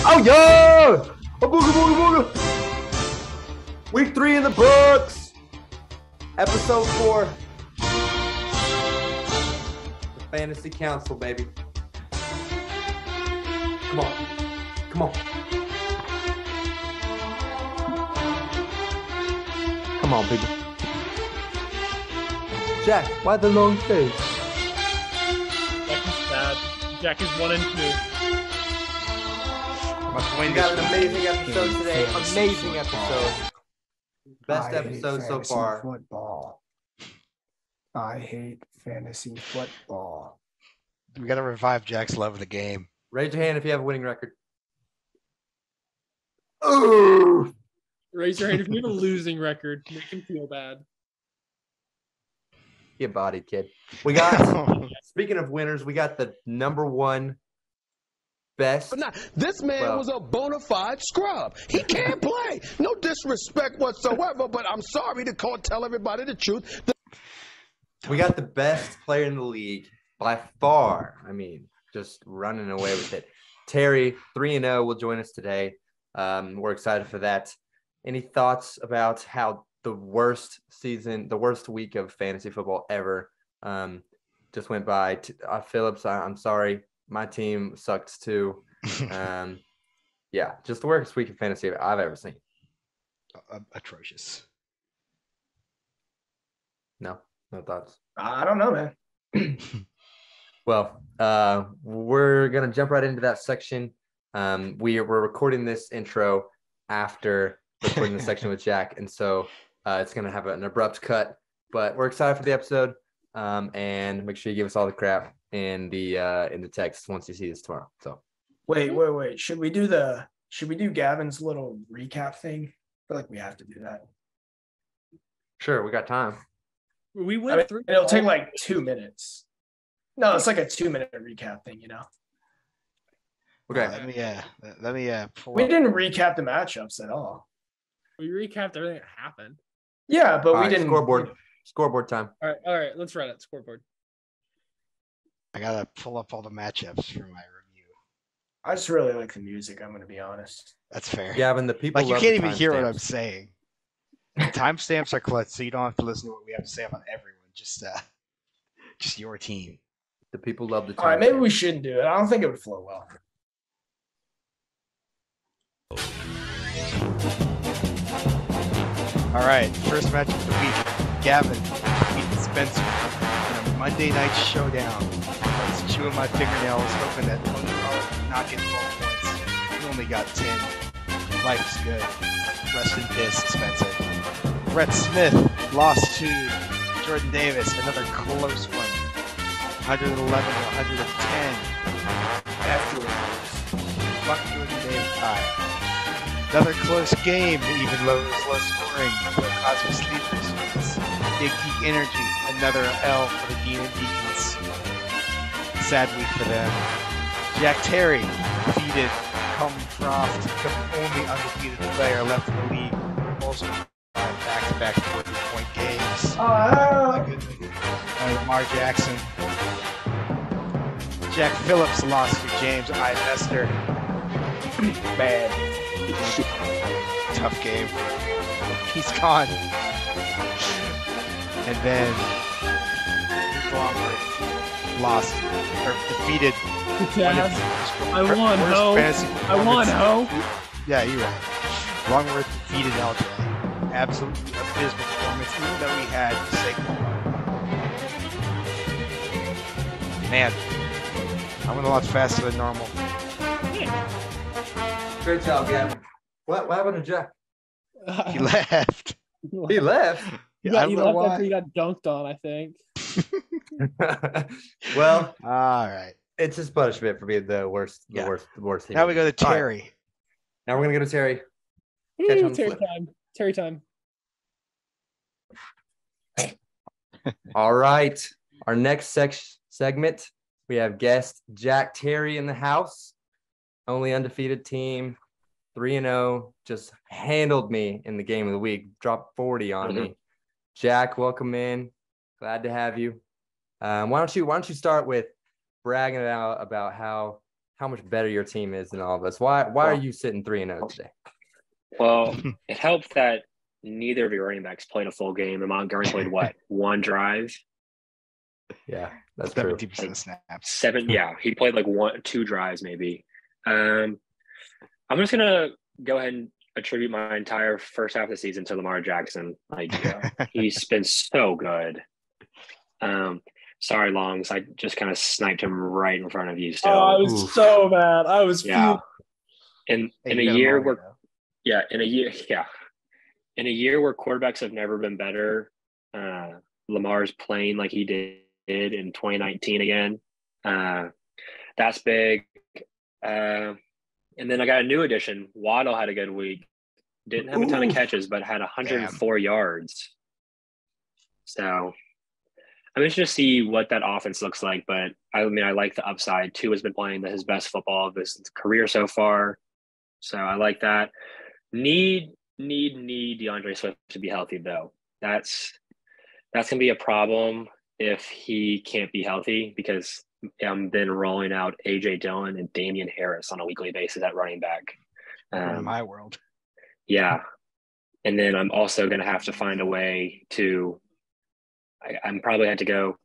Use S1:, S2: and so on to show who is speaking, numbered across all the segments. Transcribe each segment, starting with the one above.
S1: Oh, yo! Oh, booga, booga, booga. Week 3 in the books. Episode 4. The Fantasy Council, baby. Come on. Come on. Come on, people. Jack, why the long face?
S2: Jack is sad. Jack is 1 and 2.
S1: We got an amazing episode today. Amazing episode. Best episode so far.
S3: Football. I hate fantasy football.
S4: We got to revive Jack's love of the game.
S1: Raise your hand if you have a winning record. Ooh.
S2: Raise your hand if you have a losing record. Make him feel bad.
S1: Get bodied, kid. We got, speaking of winners, we got the number 1 best.
S5: But now, this man was a bona fide scrub. He can't play. No disrespect whatsoever, but I'm sorry to tell everybody the truth.
S1: We got the best player in the league by far. I mean, just running away with it. Terry, 3-0, will join us today. We're excited for that. Any thoughts about how the worst week of fantasy football ever just went by? Phillips, I'm sorry. My team sucked too. Yeah, just the worst week of fantasy I've ever seen.
S4: Atrocious.
S1: No thoughts.
S3: I don't know, man.
S1: Well, we're going to jump right into that section. We're recording this intro after recording the section with Jack, and so it's going to have an abrupt cut, but we're excited for the episode, and make sure you give us all the crap in the text once you see this tomorrow. So
S3: Wait. Should we do Gavin's little recap thing? I feel like we have to do that.
S1: sure, we got time.
S2: We went through.
S3: It'll take like 2 minutes. No, it's like a 2-minute recap thing, you know.
S1: Okay.
S4: Let me pull
S3: We
S4: up.
S3: didn't recap the matchups at all.
S2: We recapped everything that happened.
S3: Yeah, but
S1: All
S3: we
S1: right,
S3: didn't.
S1: scoreboard time.
S2: All right. Let's run it. Scoreboard.
S4: I gotta pull up all the matchups for my review.
S3: I just really like the music. I'm going to be honest.
S4: That's fair.
S1: Gavin, the people
S4: Like you
S1: love
S4: can't
S1: the
S4: even hear what I'm
S1: timestamps.
S4: saying. Timestamps are clutch, so you don't have to listen to what we have to say about everyone. Just your team.
S1: The people love the
S3: All right, maybe
S1: timestamps.
S3: we shouldn't do it. I don't think it would flow well.
S4: All right, first match of the week. Gavin beat Spencer in a Monday night showdown. I was chewing my fingernails, hoping that one would not get 12 points. He only got 10. Life is good. Rest in peace, Spencer. Bret Smith lost to Jordan Davis, another close one. 111 to 110. Fuck Jordan Davis. All right. Another close game, even low scoring. The Cosmic Sleepers wins. Big Geek Energy, another L for the Dean and Deacons. Sad week for them. Jack Terry defeated Comcroft, the only undefeated player left in the league. Also back-to-back 40-point games. My goodness. Lamar Jackson. Jack Phillips lost to James Ivester. Bad. Tough game. He's gone. And then Longworth lost or defeated.
S2: I won, ho. I won, ho.
S4: Yeah, you're right. Longworth defeated LJ. Absolutely abysmal performance, even though we had Saquon. Man, I went a lot faster than normal.
S1: Great job, Gavin. What happened to Jack?
S4: He left.
S1: He left.
S2: He
S4: I
S2: got,
S4: don't
S2: he
S4: know
S2: left
S4: why.
S2: after he got dunked on, I think.
S1: Well,
S4: All right.
S1: it's his punishment for being the worst.
S4: Yeah.
S1: The worst team.
S4: Now we go to
S1: All right.
S4: Terry.
S1: Now we're gonna go to Terry. Catch on the
S2: Terry
S1: flip.
S2: time. Terry time.
S1: All right. Our next segment, we have guest Jack Terry in the house. Only undefeated team, 3-0. Just handled me in the game of the week. Dropped 40 on me. Jack, welcome in. Glad to have you. Why don't you start with bragging about how how much better your team is than all of us. Why are you sitting 3-0 today?
S6: Well, it helped that neither of your running backs played a full game. And Montgomery played what? One drive?
S1: Yeah, that's true.
S4: 70% of snaps.
S6: 7, yeah. He played like 2 drives maybe. I'm just gonna go ahead and attribute my entire first half of the season to Lamar Jackson. Like he's been so good. Sorry, Longs. I just kind of sniped him right in front of you. Still,
S2: I was so mad. I was
S6: yeah.
S2: fuming.
S6: In a year where, in a year where quarterbacks have never been better, Lamar's playing like he did in 2019 again. That's big. And then I got a new addition. Waddle had a good week. Didn't have a ton of catches, but had 104 yards. So I'm interested to see what that offense looks like. But I mean, I like the upside. Tua has been playing his best football of his career so far. So I like that. Need DeAndre Swift to be healthy, though. That's going to be a problem if he can't be healthy, because I'm then rolling out A.J. Dillon and Damian Harris on a weekly basis at running back.
S4: In my world.
S6: Yeah. And then I'm also going to have to find a way to – I'm probably had to go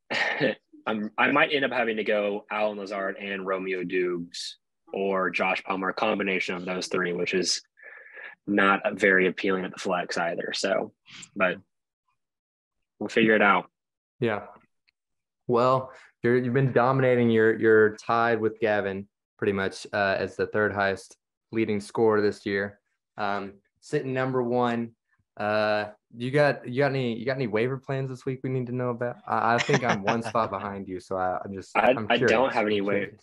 S6: – I might end up having to go Alan Lazard and Romeo Dukes or Josh Palmer, a combination of those three, which is not very appealing at the flex either. So, but we'll figure it out.
S1: Yeah. Well, you've been dominating. You're tied with Gavin pretty much as the third highest leading scorer this year. Sitting number one. You got any waiver plans this week we need to know about? I think I'm one spot behind you, so I'm
S6: I don't have any waiver.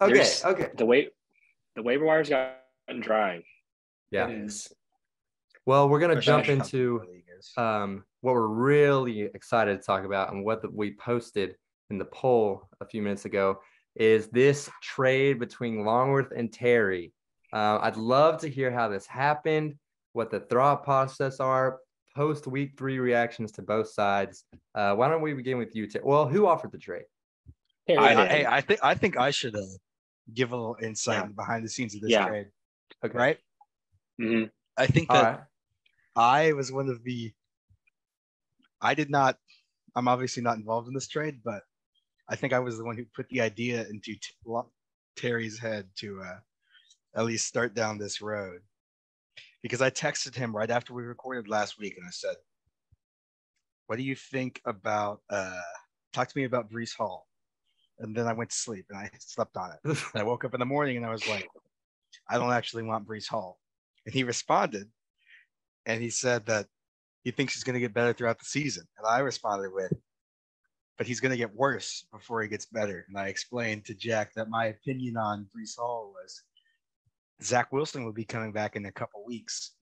S1: Okay.
S6: The waiver wire's gotten dry.
S1: Yeah.
S3: It is.
S1: Well, we're gonna jump into what we're really excited to talk about, and what we posted in the poll a few minutes ago is this trade between Longworth and Terry. I'd love to hear how this happened, what the thought process are, post week 3 reactions to both sides. Why don't we begin with you, Terry? Well, who offered the trade?
S4: I think I should give a little insight behind the scenes of this trade.
S1: Okay.
S4: Right?
S6: Mm-hmm.
S4: I think that I was one of the. I'm obviously not involved in this trade, but I think I was the one who put the idea into Terry's head to at least start down this road. Because I texted him right after we recorded last week, and I said, what do you think about talk to me about Breece Hall? And then I went to sleep and I slept on it. And I woke up in the morning and I was like, I don't actually want Breece Hall. And he responded and he said that he thinks he's going to get better throughout the season. And I responded with, but he's going to get worse before he gets better. And I explained to Jack that my opinion on Breece Hall was Zach Wilson will be coming back in a couple weeks.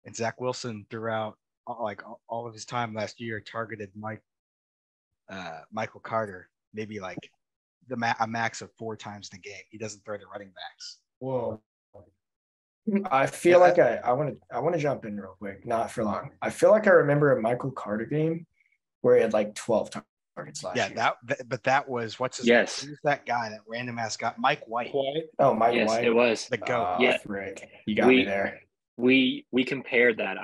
S4: And Zach Wilson, throughout all of his time last year, targeted Michael Carter maybe like a max of 4 times the game. He doesn't throw the running backs.
S3: Whoa. I feel like I want to jump in real quick, not for long. I feel like I remember a Michael Carter game where he had like 12 targets last year.
S4: But that was what's his name? Who's that guy, that random ass guy? Mike White.
S3: Oh, Mike White.
S6: It was
S3: the GOAT. Frick. You got me there.
S6: We compared that.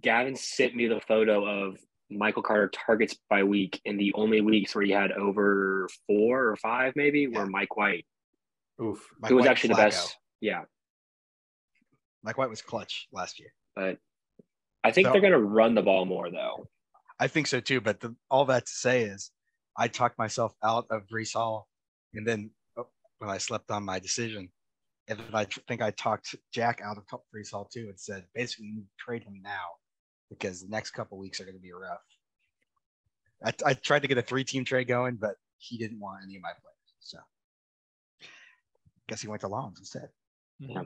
S6: Gavin sent me the photo of Michael Carter targets by week, and the only weeks where he had over 4 or 5 maybe were Mike White.
S1: Oof.
S6: Who was actually the best. Yeah.
S4: Mike White was clutch last year.
S6: But I think they're going to run the ball more, though.
S4: I think so, too. But all that to say is I talked myself out of Breece Hall, and then when I slept on my decision, and then I think I talked Jack out of Breece Hall, too, and said, basically, you need to trade him now because the next couple of weeks are going to be rough. I tried to get a 3-team trade going, but he didn't want any of my players. So guess he went to Longs instead.
S6: Yeah.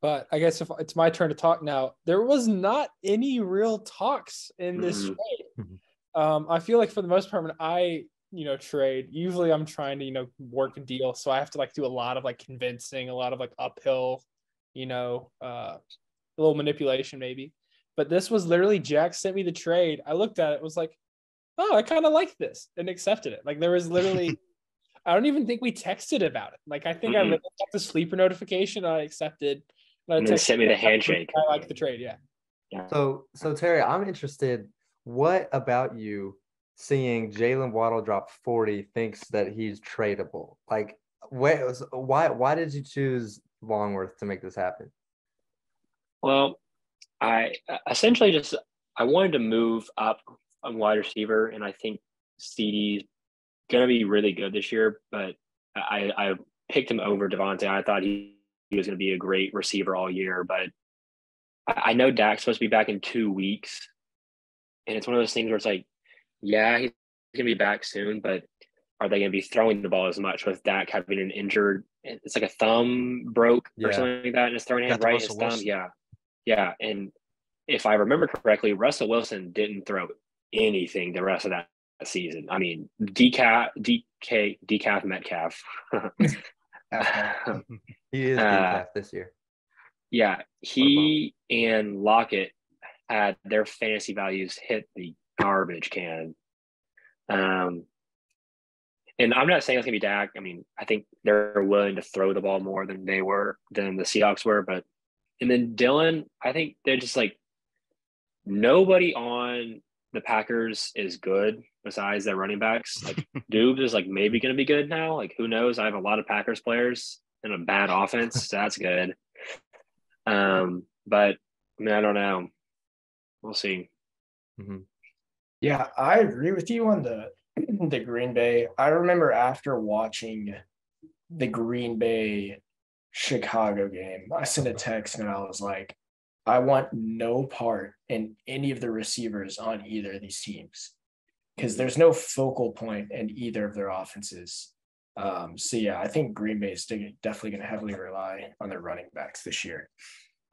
S2: But I guess if it's my turn to talk now, there was not any real talks in this trade. I feel like for the most part, when I, trade, usually I'm trying to, work a deal. So I have to do a lot of convincing, a lot of uphill, a little manipulation maybe. But this was literally Jack sent me the trade. I looked at it, was like, oh, I kind of like this, and accepted it. Like there was literally, I don't even think we texted about it. Like I think I got the sleeper notification, I accepted.
S6: And then sent me the handshake.
S2: I like the trade, yeah.
S1: So Terry, I'm interested. What about you seeing Jalen Waddle drop 40 thinks that he's tradable? Like, why did you choose Longworth to make this happen?
S6: Well, I essentially I wanted to move up on wide receiver, and I think CD's gonna be really good this year. But I picked him over Devontae. I thought he was gonna be a great receiver all year, but I know Dak's supposed to be back in 2 weeks, and it's one of those things where it's like, yeah, he's gonna be back soon, but are they gonna be throwing the ball as much with Dak having an injured? It's like a thumb broke or something like that in his throwing hand, right? His thumb, yeah. And if I remember correctly, Russell Wilson didn't throw anything the rest of that season. I mean, decaf Metcalf.
S1: He is decaf this year.
S6: Yeah, he and Lockett had their fantasy values hit the garbage can. And I'm not saying it's gonna be Dak. I mean, I think they're willing to throw the ball more than the Seahawks were. And then Dylan, I think they're just like, nobody on the Packers is good besides their running backs. Like Dubes is like maybe gonna be good now. Like who knows? I have a lot of Packers players and a bad offense, so that's good. But I mean, I don't know. We'll see.
S1: Mm-hmm.
S3: Yeah, I agree with you on the Green Bay. I remember after watching the Green Bay Chicago game, I sent a text and I was like, I want no part in any of the receivers on either of these teams because there's no focal point in either of their offenses. So yeah, I think Green Bay is definitely going to heavily rely on their running backs this year.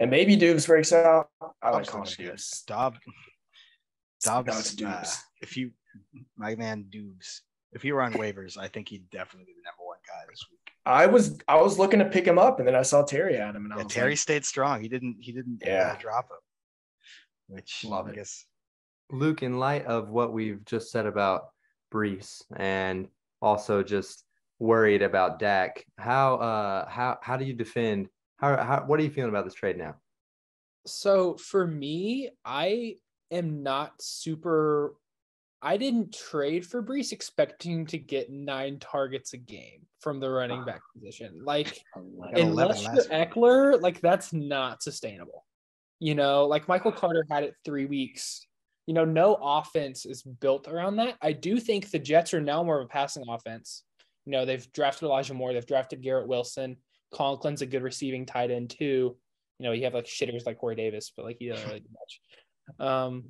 S3: And maybe Dubes breaks out. I like calling Dubes.
S4: Dubes. My man Dubes, if he were on waivers, I think he'd definitely be the number one guy this week.
S3: I was looking to pick him up, and then I saw Terry at him, and
S4: Terry stayed strong. He didn't drop him, which
S3: love
S4: I guess.
S1: Luke, in light of what we've just said about Brees and also just worried about Dak, how do you defend? What are you feeling about this trade now?
S2: So for me, I am not super. I didn't trade for Brees expecting to get 9 targets a game from the running back position. Like, unless you're Eckler, like that's not sustainable. You know, like Michael Carter had it 3 weeks. You know, no offense is built around that. I do think the Jets are now more of a passing offense. You know, they've drafted Elijah Moore. They've drafted Garrett Wilson. Conklin's a good receiving tight end too. You know, you have like shitters like Corey Davis, but like he doesn't really do much.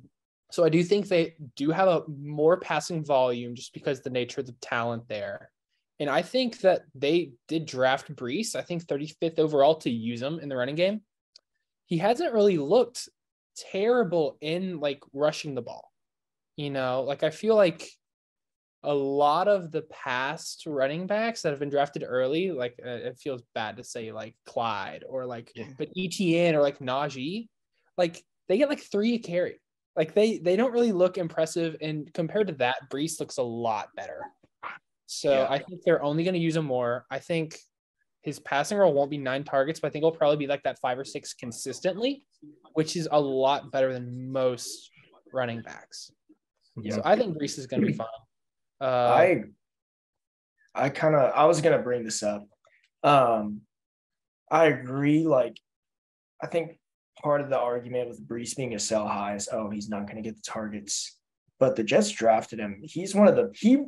S2: So I do think they do have a more passing volume just because the nature of the talent there. And I think that they did draft Brees, I think 35th overall, to use him in the running game. He hasn't really looked terrible in like rushing the ball. You know, like I feel like a lot of the past running backs that have been drafted early, like it feels bad to say like Clyde or like, but ETN or like Najee, like they get like 3 a carry. Like they don't really look impressive, and compared to that, Brees looks a lot better. So I think they're only going to use him more. I think his passing role won't be 9 targets, but I think it'll probably be like that 5 or 6 consistently, which is a lot better than most running backs. So I think Brees is going to be fine.
S3: I was going to bring this up. I agree. Like, I think part of the argument with Brees being a sell high is, he's not going to get the targets. But the Jets drafted him. He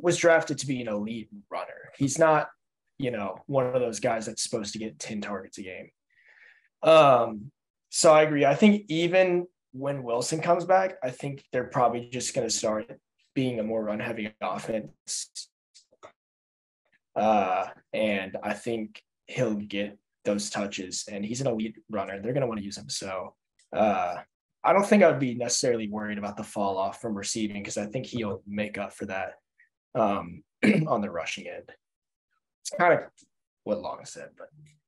S3: was drafted to be an elite runner. He's not, one of those guys that's supposed to get 10 targets a game. So I agree. I think even when Wilson comes back, I think they're probably just going to start being a more run-heavy offense. And I think he'll get those touches, and he's an elite runner. They're going to want to use him. So I don't think I would be necessarily worried about the fall off from receiving, because I think he'll make up for that on the rushing end. It's kind of what Long said.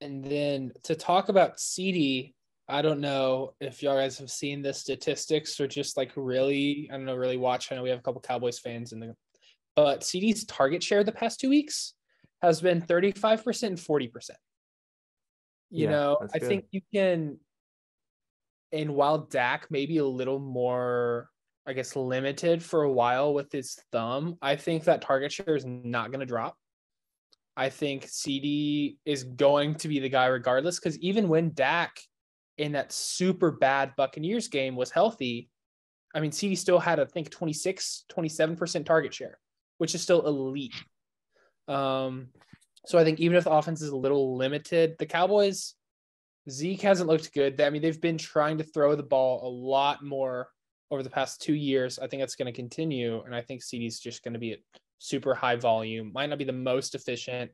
S3: And
S2: then to talk about CD, I don't know if y'all guys have seen the statistics or just like really, I don't know, really watch. I know we have a couple Cowboys fans but CD's target share the past 2 weeks has been 35% and 40%. I think you can, and while Dak may be a little more, I guess, limited for a while with his thumb, I think that target share is not going to drop. I think CD is going to be the guy regardless, because even when Dak in that super bad Buccaneers game was healthy, I mean, CD still had, I think, 27% target share, which is still elite. So I think even if the offense is a little limited, the Cowboys, Zeke hasn't looked good. I mean, they've been trying to throw the ball a lot more over the past 2 years. I think that's going to continue. And I think CD's just going to be at super high volume. Might not be the most efficient.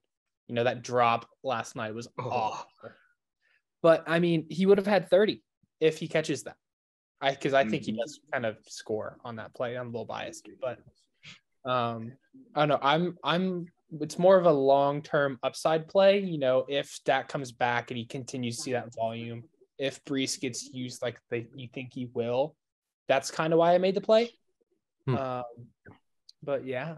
S2: That drop last night was awful. But, I mean, he would have had 30 if he catches that. Because I think he does kind of score on that play. I'm a little biased. But I don't know. It's more of a long-term upside play. If Dak comes back and he continues to see that volume, if Brees gets used like you think he will, that's kind of why I made the play. But yeah.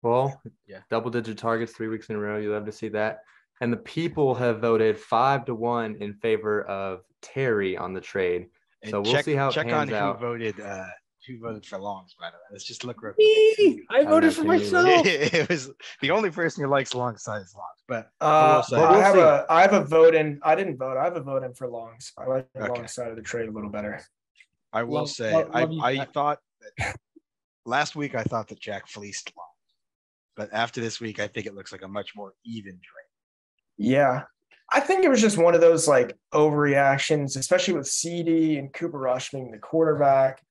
S1: Well, double-digit targets 3 weeks in a row. You love to see that. And the people have voted 5-1 in favor of Terry on the trade. So we'll see how it pans out.
S4: Who voted for Longs, by the way? Let's just look real
S2: quick. I voted for myself.
S4: It was the only person who likes Longs size Longs. But
S3: I have a vote in. I didn't vote. I have a vote in for Longs. I like the long side of the trade a little better.
S4: I will say, I thought that last week I thought that Jack fleeced Longs. But after this week, I think it looks like a much more even trade.
S3: Yeah. I think it was just one of those like overreactions, especially with CD and Cooper Rush being the quarterback.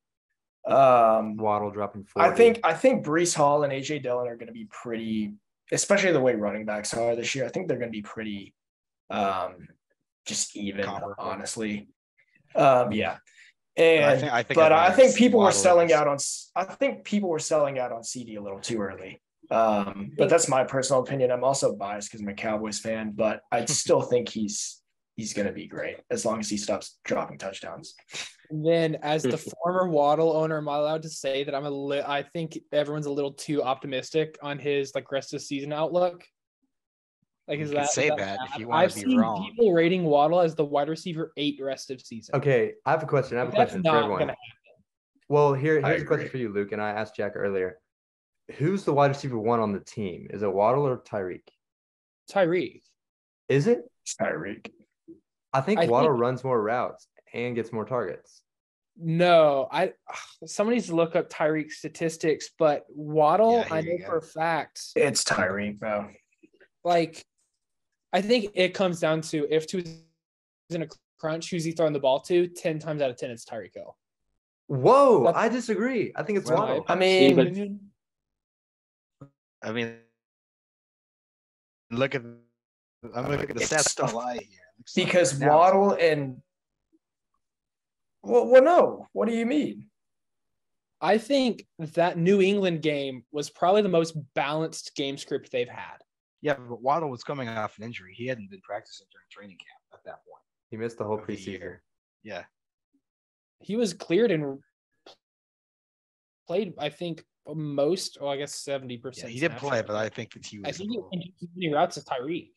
S1: Waddle dropping 40.
S3: I think Breece Hall and AJ Dillon are going to be pretty, especially the way running backs are this year. I think they're going to be pretty just even, honestly. Yeah. And I think people were selling out on CD a little too early. But that's my personal opinion. I'm also biased because I'm a Cowboys fan, but I still think he's going to be great as long as he stops dropping touchdowns.
S2: And then, as the former Waddle owner, am I allowed to say that I think everyone's a little too optimistic on his rest of the season outlook?
S4: If you want to be wrong.
S2: I've seen people rating Waddle as the wide receiver 8 rest of season.
S1: Okay, I have a question. For everyone. Well, here's a question for you, Luke, and I asked Jack earlier. Who's the wide receiver 1 on the team? Is it Waddle or Tyreek?
S2: Tyreek.
S1: Is it?
S3: It's Tyreek.
S1: I think Waddle runs more routes and gets more targets.
S2: No, somebody needs to look up Tyreek's statistics, but Waddle, I know for a fact.
S3: It's Tyreek, bro.
S2: I think it comes down to if two is in a crunch, who's he throwing the ball to? 10 times out of 10, it's Tyreek Hill.
S1: Whoa, I disagree. I think it's Waddle.
S3: I mean,
S4: I'm looking at the stats don't lie here.
S3: Because Waddle and well, no. What do you mean?
S2: I think that New England game was probably the most balanced game script they've had.
S4: Yeah, but Waddle was coming off an injury. He hadn't been practicing during training camp at that point.
S1: He missed the whole preseason.
S4: Yeah.
S2: He was cleared and played, I think, most, I guess 70%.
S4: Yeah, he did play, but I think that he was.
S2: I think he routes to Tyreek.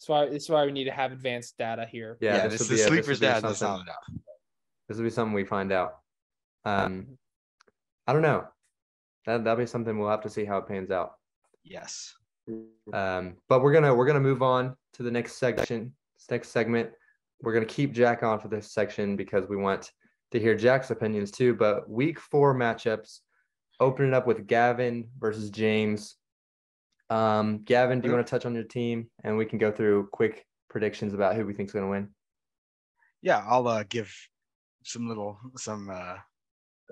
S2: That's why we need to have advanced data here.
S1: Yeah,
S4: this is sleeper's data. That's not enough.
S1: This will be something we find out. I don't know. That'll be something we'll have to see how it pans out.
S4: Yes.
S1: But we're gonna move on to the next section. Next segment. We're gonna keep Jack on for this section because we want to hear Jack's opinions too. But week 4 matchups. Open it up with Gavin versus James. Gavin, do you want to touch on your team and we can go through quick predictions about who we think is going to win?
S4: Yeah, I'll give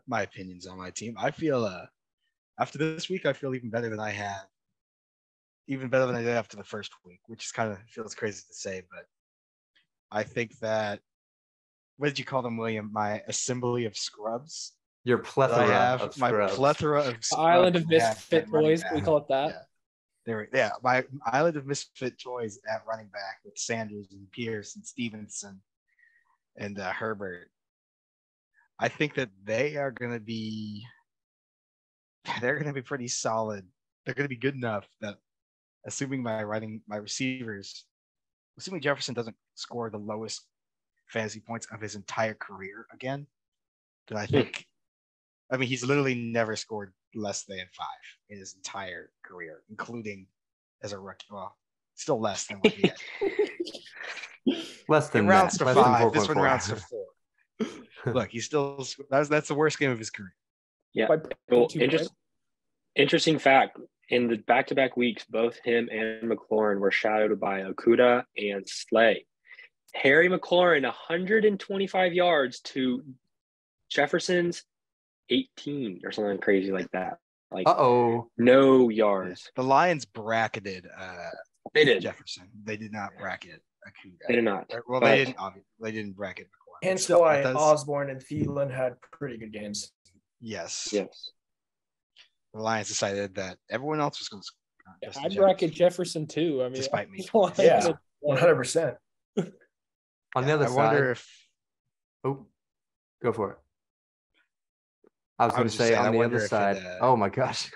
S4: my opinions on my team. I feel after this week, I feel even better than I did after the first week, which is kind of feels crazy to say, but I think that what did you call them, William? My assembly of scrubs.
S1: Your plethora of scrubs.
S4: My plethora of scrubs.
S2: Island of misfit toys, we call it that.
S4: My island of misfit toys at running back with Sanders and Pierce and Stevenson and Herbert. I think that they're going to be pretty solid. They're going to be good enough that, assuming my receivers, assuming Jefferson doesn't score the lowest fantasy points of his entire career again, then I think, I mean, he's literally never scored less than 5 in his entire career, including as a rookie. Well, still less than what he had.
S1: Less than
S4: it rounds
S1: that.
S4: to
S1: Less
S4: 5.
S1: than
S4: This one
S1: 4.4.
S4: rounds to 4. Look, he's still that's the worst game of his career.
S6: Yeah.
S2: By
S6: Well,
S2: 2 points.
S6: interesting fact, in the back-to-back weeks, both him and McLaurin were shadowed by Okuda and Slay. Harry McLaurin, 125 yards to Jefferson's 18 or something crazy like that. Like, no yards.
S4: The Lions bracketed
S6: They did.
S4: Jefferson. They did not bracket Okuda.
S6: They did not.
S4: Well,
S6: but
S4: they didn't bracket McLaurin.
S3: Hence why Osborne and Thielen had pretty good games.
S4: Yes.
S6: The
S4: Lions decided that everyone else was going to score.
S2: I'd bracket Jefferson too. I mean,
S4: despite me.
S3: Yeah, 100%.
S1: On the other side,
S4: I wonder if.
S1: Oh, go for it. I was going to say on the other side. Oh my gosh.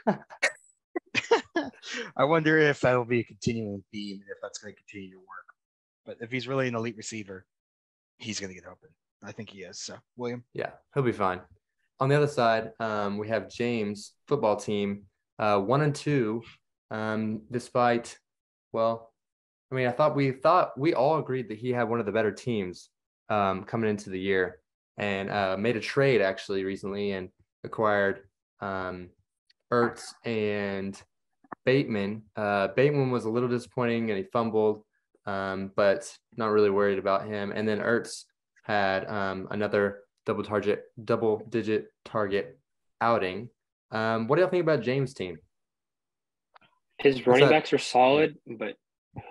S4: I wonder if that'll be a continuing theme and if that's going to continue to work. But if he's really an elite receiver, he's going to get open. I think he is. So, William?
S1: Yeah, he'll be fine. On the other side, we have James' football team, 1-2, despite, well, I mean, we all agreed that he had one of the better teams coming into the year, and made a trade actually recently and acquired Ertz and Bateman. Bateman was a little disappointing and he fumbled, but not really worried about him. And then Ertz had another double-digit target outing. What do y'all think about James' team?
S6: His running backs are solid, but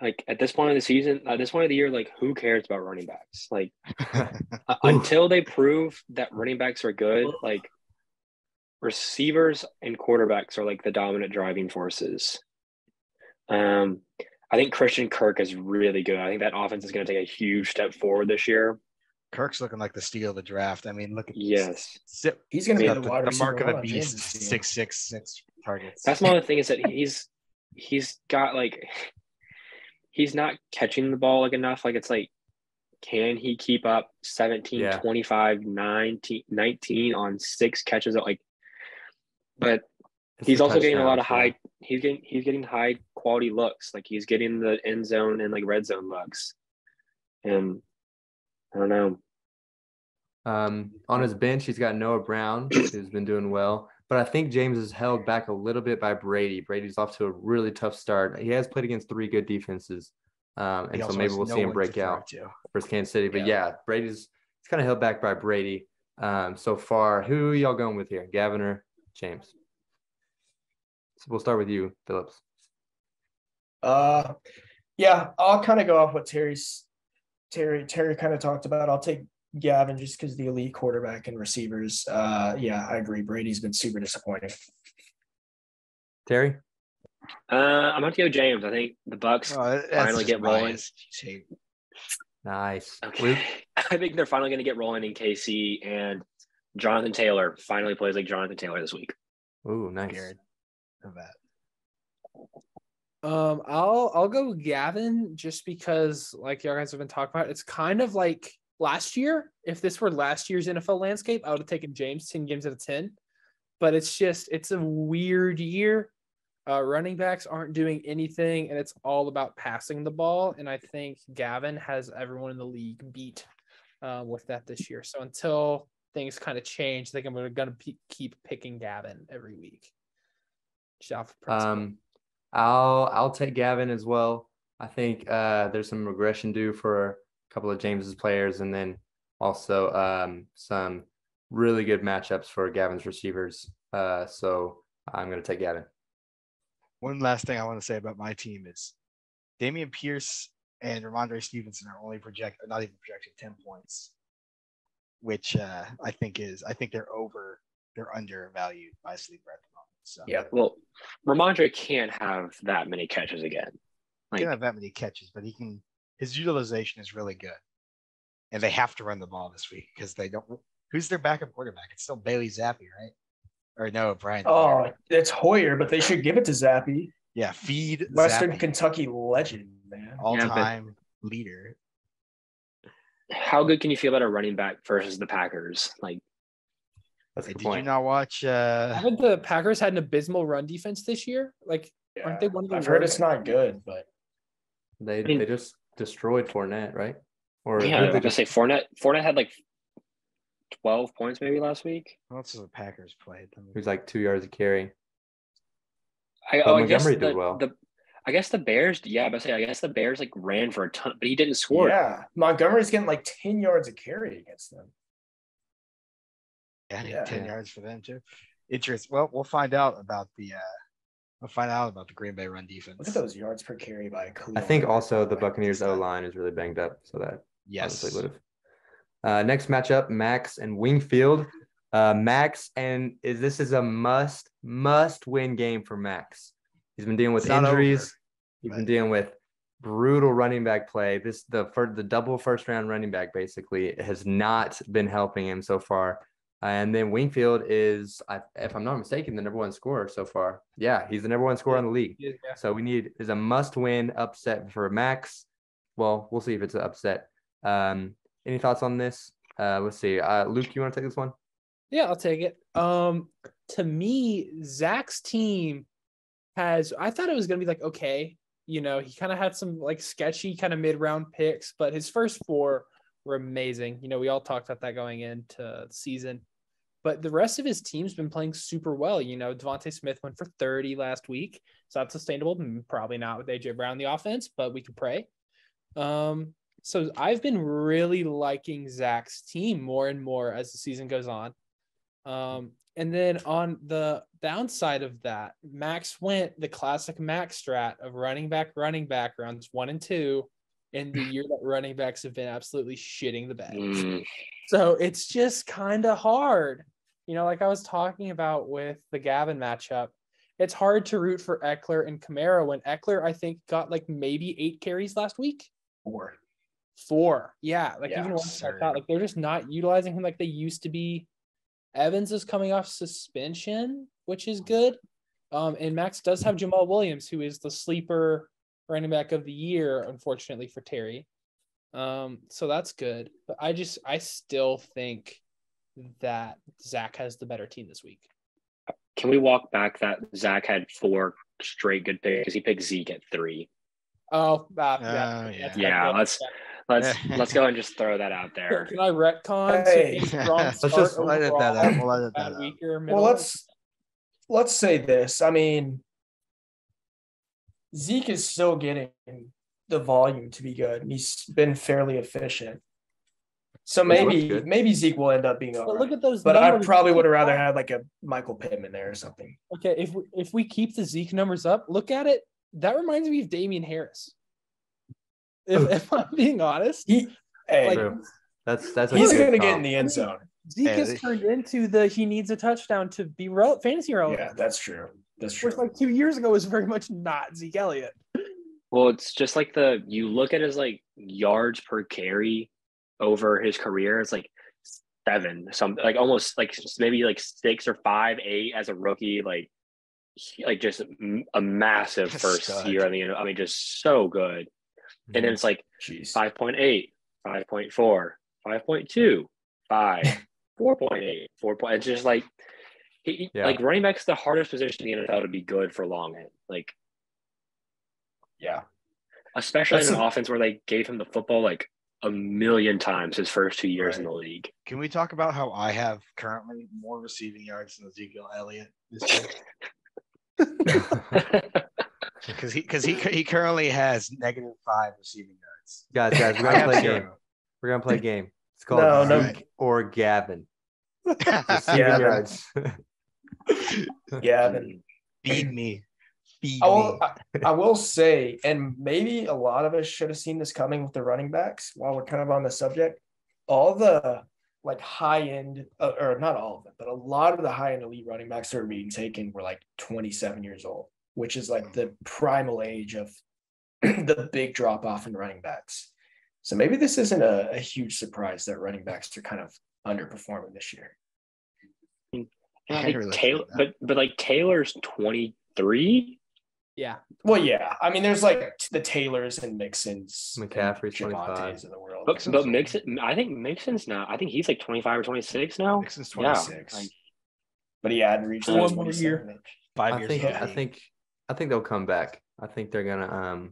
S6: like at this point of the season, at this point of the year, like who cares about running backs? Like until they prove that running backs are good, like receivers and quarterbacks are like the dominant driving forces. I think Christian Kirk is really good. I think that offense is going to take a huge step forward this year.
S4: Kirk's looking like the steal of the draft. I mean, look at
S6: yes,
S3: he's going to be the wide receiver.
S4: The mark of a beast, 6'6" targets.
S6: That's my other thing is that he's got like he's not catching the ball like enough. Like it's like, can he keep up 17, 25, 19 on 6 catches? Like, but he's also getting a lot of high. He's getting high quality looks. Like he's getting the end zone and like red zone looks. And I don't know.
S1: On his bench, he's got Noah Brown, who's been doing well. But I think James is held back a little bit by Brady. Brady's off to a really tough start. He has played against 3 good defenses. And so maybe we'll see him break out versus Kansas City. But yeah, Brady's kind of held back by Brady so far. Who are y'all going with here, Gavin or James? So we'll start with you, Phillips.
S3: Yeah, I'll kind of go off what Terry kind of talked about. I'll take Gavin just because the elite quarterback and receivers. Yeah, I agree. Brady's been super disappointing.
S1: Terry?
S6: I'm going to go James. I think the Bucks finally get rolling.
S1: Nice.
S6: Okay. I think they're finally going to get rolling in KC, and Jonathan Taylor finally plays like Jonathan Taylor this week.
S1: Ooh, nice.
S4: Scared of that.
S2: I'll go Gavin just because, like y'all guys have been talking about, it's kind of like last year. If this were last year's NFL landscape, I would have taken James 10 games out of 10. But it's a weird year. Running backs aren't doing anything, and it's all about passing the ball. And I think Gavin has everyone in the league beat with that this year. So until things kind of change, I think I'm going to keep picking Gavin every week.
S1: I'll take Gavin as well. I think there's some regression due for a couple of James's players, and then also some really good matchups for Gavin's receivers. So I'm going to take Gavin.
S4: One last thing I want to say about my team is Dameon Pierce and Ramondre Stevenson are not even projecting 10 points, which I think they're undervalued by Sleeper at the moment. So
S6: yeah, well, Ramondre can't have that many catches again.
S4: He can't have that many catches, but his utilization is really good. and they have to run the ball this week because they don't. Who's their backup quarterback? It's still Bailey Zappi, right? Or no, Brian.
S3: Oh, it's Hoyer, but they should give it to Zappy.
S4: Yeah, feed
S3: Western
S4: Zappi,
S3: Kentucky legend, man.
S4: all-time leader.
S6: How good can you feel about a running back versus the Packers? Like,
S1: That's a
S4: Hey,
S1: good
S4: did you
S1: point.
S4: not watch?
S2: Haven't the Packers had an abysmal run defense this year? Like, aren't they one of the
S3: I've heard
S2: worst?
S3: it's not good, but
S1: They
S6: mean-
S1: they just destroyed Fournette, right? Or
S6: yeah,
S1: who
S6: I
S1: did
S6: was
S1: they
S6: gonna say Fournette had like 12 points maybe last week.
S4: What's the Packers played?
S1: He was like 2 yards a carry.
S6: I guess
S1: Montgomery did well.
S6: I guess the Bears, I guess the Bears like ran for a ton, but he didn't score.
S3: yeah, Montgomery's getting like 10 yards a carry against them.
S4: Yeah, 10
S1: Yeah.
S4: yards for them too. Interest. Well, we'll find out about the Green Bay run defense.
S3: Look at those yards per carry by Khalil.
S1: I think also the
S3: Like,
S1: Buccaneers
S4: this guy.
S1: O-line is really banged up, so that
S4: Yes.
S1: honestly would have. Next matchup, Max and Wingfield. Max this is a must win game for Max. He's been dealing with
S4: It's not
S1: injuries.
S4: over,
S1: He's
S4: but-
S1: been dealing with brutal running back play. The double first round running back basically has not been helping him so far. And then Wingfield is, if I'm not mistaken, the number one scorer so far. Yeah, he's the number one scorer in the league.
S2: Yeah.
S1: So is a must-win upset for Max. Well, we'll see if it's an upset. Any thoughts on this? Let's see. Luke, you want to take this one?
S2: Yeah, I'll take it. To me, Zach's team I thought it was gonna be like okay. He kind of had some like sketchy kind of mid-round picks, but his first 4 were amazing. We all talked about that going into the season. But the rest of his team's been playing super well. Devontae Smith went for 30 last week. So that's sustainable. Probably not with AJ Brown in the offense, but we can pray. So I've been really liking Zach's team more and more as the season goes on. And then on the downside of that, Max went the classic Max strat of running back rounds 1 and 2 in the year that running backs have been absolutely shitting the bed. So it's just kind of hard. Like I was talking about with the Gavin matchup, it's hard to root for Eckler and Kamara when Eckler, I think, got like maybe 8 carries last week. 4. Yeah. Like even once I thought like they're just not utilizing him like they used to be. Evans is coming off suspension, which is good. And Max does have Jamal Williams, who is the sleeper running back of the year, unfortunately for Terry. So that's good. But I still think that Zach has the better team this week.
S6: Can we walk back that Zach had 4 straight good picks because he picked Zeke at 3?
S2: Oh,
S6: Yeah, let's go and just throw that out there.
S2: Can I retcon?
S3: Hey.
S1: Let's just
S4: We'll edit that out. We'll edit that out.
S3: Well, let's say this. I mean, Zeke is still getting the volume to be good, and he's been fairly efficient. So maybe Zeke will end up being all
S2: But
S3: right.
S2: look at those.
S3: But I
S2: numbers.
S3: probably would have rather had like a Michael Pittman there or something.
S2: Okay, if we keep the Zeke numbers up, look at it. That reminds me of Damian Harris. If I'm being honest,
S1: That's
S3: he's
S1: a
S3: going to
S1: good
S3: get
S1: call.
S3: in the end zone.
S2: Zeke has turned into he needs a touchdown to be fantasy relevant.
S3: Yeah, that's true. That's true.
S2: Which like 2 years ago was very much not Zeke Elliott.
S6: Well, it's just like you look at his like yards per carry over his career, it's like 7, some like almost like maybe like 6 or 5, 8 as a rookie, like just a massive first year. I mean, just so good. And then it's like 5.8, 5.4, 5.2, 5, 4.8, 4. It's just like like running back's the hardest position in the NFL to be good for long. Like,
S3: yeah,
S6: especially in an offense where they gave him the football like a million times his first 2 years in the league.
S4: Can we talk about how I have currently more receiving yards than Ezekiel Elliott this year? Because he currently has -5 receiving yards.
S1: Guys, we're gonna play a game. We're gonna play a game. It's called
S3: No.
S1: Zeke or Gavin. Receiving
S3: Gavin.
S1: yards.
S3: Gavin.
S4: Feed me.
S3: I will say, and maybe a lot of us should have seen this coming with the running backs while we're kind of on the subject, all the like high end, or not all of it, but a lot of the high end elite running backs that are being taken were like 27 years old, which is like the primal age of the big drop off in running backs. So maybe this isn't a huge surprise that running backs are kind of underperforming this year.
S6: And I think Taylor, but like Taylor's 23.
S2: Yeah.
S3: Well, yeah. I mean, there's like the Taylors and Mixons,
S1: McCaffrey's
S3: and
S1: 25
S3: of the world.
S6: But Mixon, I think Mixon's now. I think he's like 25 or 26 now.
S3: Mixon's 26,
S6: Yeah.
S3: but he hadn't reached
S2: one more year.
S4: 5 years.
S1: I think they'll come back. I think they're gonna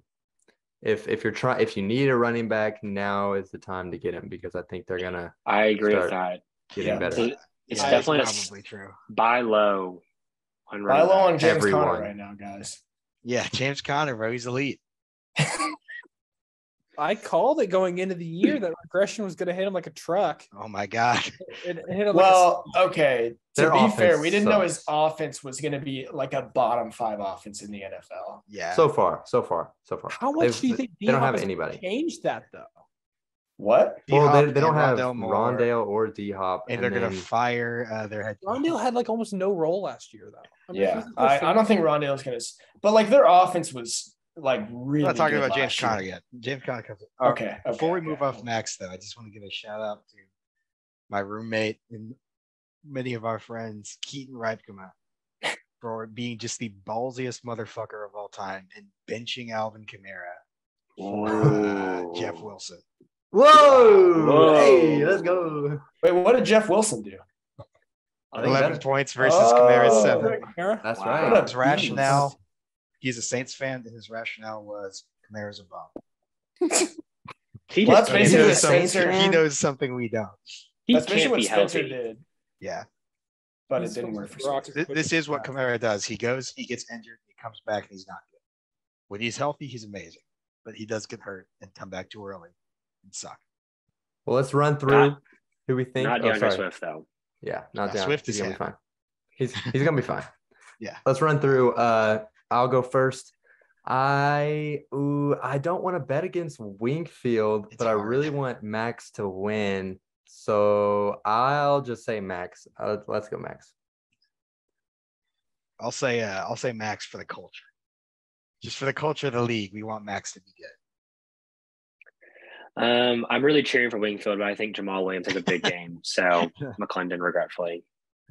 S1: if you need a running back, now is the time to get him, because I think they're gonna.
S6: I agree with that.
S1: Getting better.
S6: It's definitely
S4: probably true.
S6: Buy low on
S3: buy low on James
S1: Everyone.
S3: Conner right now, guys.
S4: Yeah, James Conner, bro, he's elite.
S2: I called it going into the year that regression was going to hit him like a truck.
S4: Oh my God.
S2: It hit him
S3: okay. To be fair, we didn't know his offense was going to be like a bottom 5 offense in the NFL.
S4: Yeah.
S1: So far.
S2: How much do you think
S1: they don't have anybody?
S2: Changed that though?
S3: What?
S1: Well, they don't have
S4: Rondale
S1: Rondale or D-Hop.
S4: And they're going to fire their head.
S2: Rondale had like almost no role last year though. I mean,
S3: I don't think Rondale's going to. But like their offense was like really.
S4: I'm not talking
S3: good
S4: about James
S3: last year.
S4: Conner yet. James Conner comes.
S3: Okay.
S4: Before we move off Max, though, I just want to give a shout out to my roommate and many of our friends, Keaton Reipkema, for being just the ballsiest motherfucker of all time and benching Alvin Kamara for Jeff Wilson.
S1: Whoa! Hey, let's go.
S3: Wait, what did Jeff Wilson do?
S4: 11 points versus Kamara's 7.
S1: That's
S3: Wow.
S1: right.
S4: His rationale, he's a Saints fan, and his rationale was Kamara's a bum.
S6: He
S3: Well,
S6: just
S3: that's basically
S6: can't-
S3: the Saints are-
S4: He knows something we don't.
S6: he
S3: That's basically
S6: can't
S3: what
S6: be
S3: Spencer
S6: healthy.
S3: did,
S4: Yeah.
S3: but it didn't work for Spencer.
S4: This is what Kamara does. He goes, he gets injured, he comes back, and he's not good. When he's healthy, he's amazing. But he does get hurt and come back too early and suck.
S1: Well, let's run through who we think.
S6: Not
S1: Oh,
S6: DeAndre
S1: sorry.
S6: Swift though.
S1: Yeah, not
S4: No,
S1: down.
S4: Swift
S1: He's
S4: is
S1: gonna be
S4: him.
S1: fine. He's gonna be fine.
S4: Yeah.
S1: Let's run through. I'll go first. I don't want to bet against Wingfield,
S4: It's
S1: but I
S4: hard.
S1: really want Max to win. So I'll just say Max. Let's go Max.
S4: I'll say Max for the culture. Just for the culture of the league, we want Max to be good.
S6: I'm really cheering for Wingfield, but I think Jamal Williams has a big game. So McClendon, regretfully.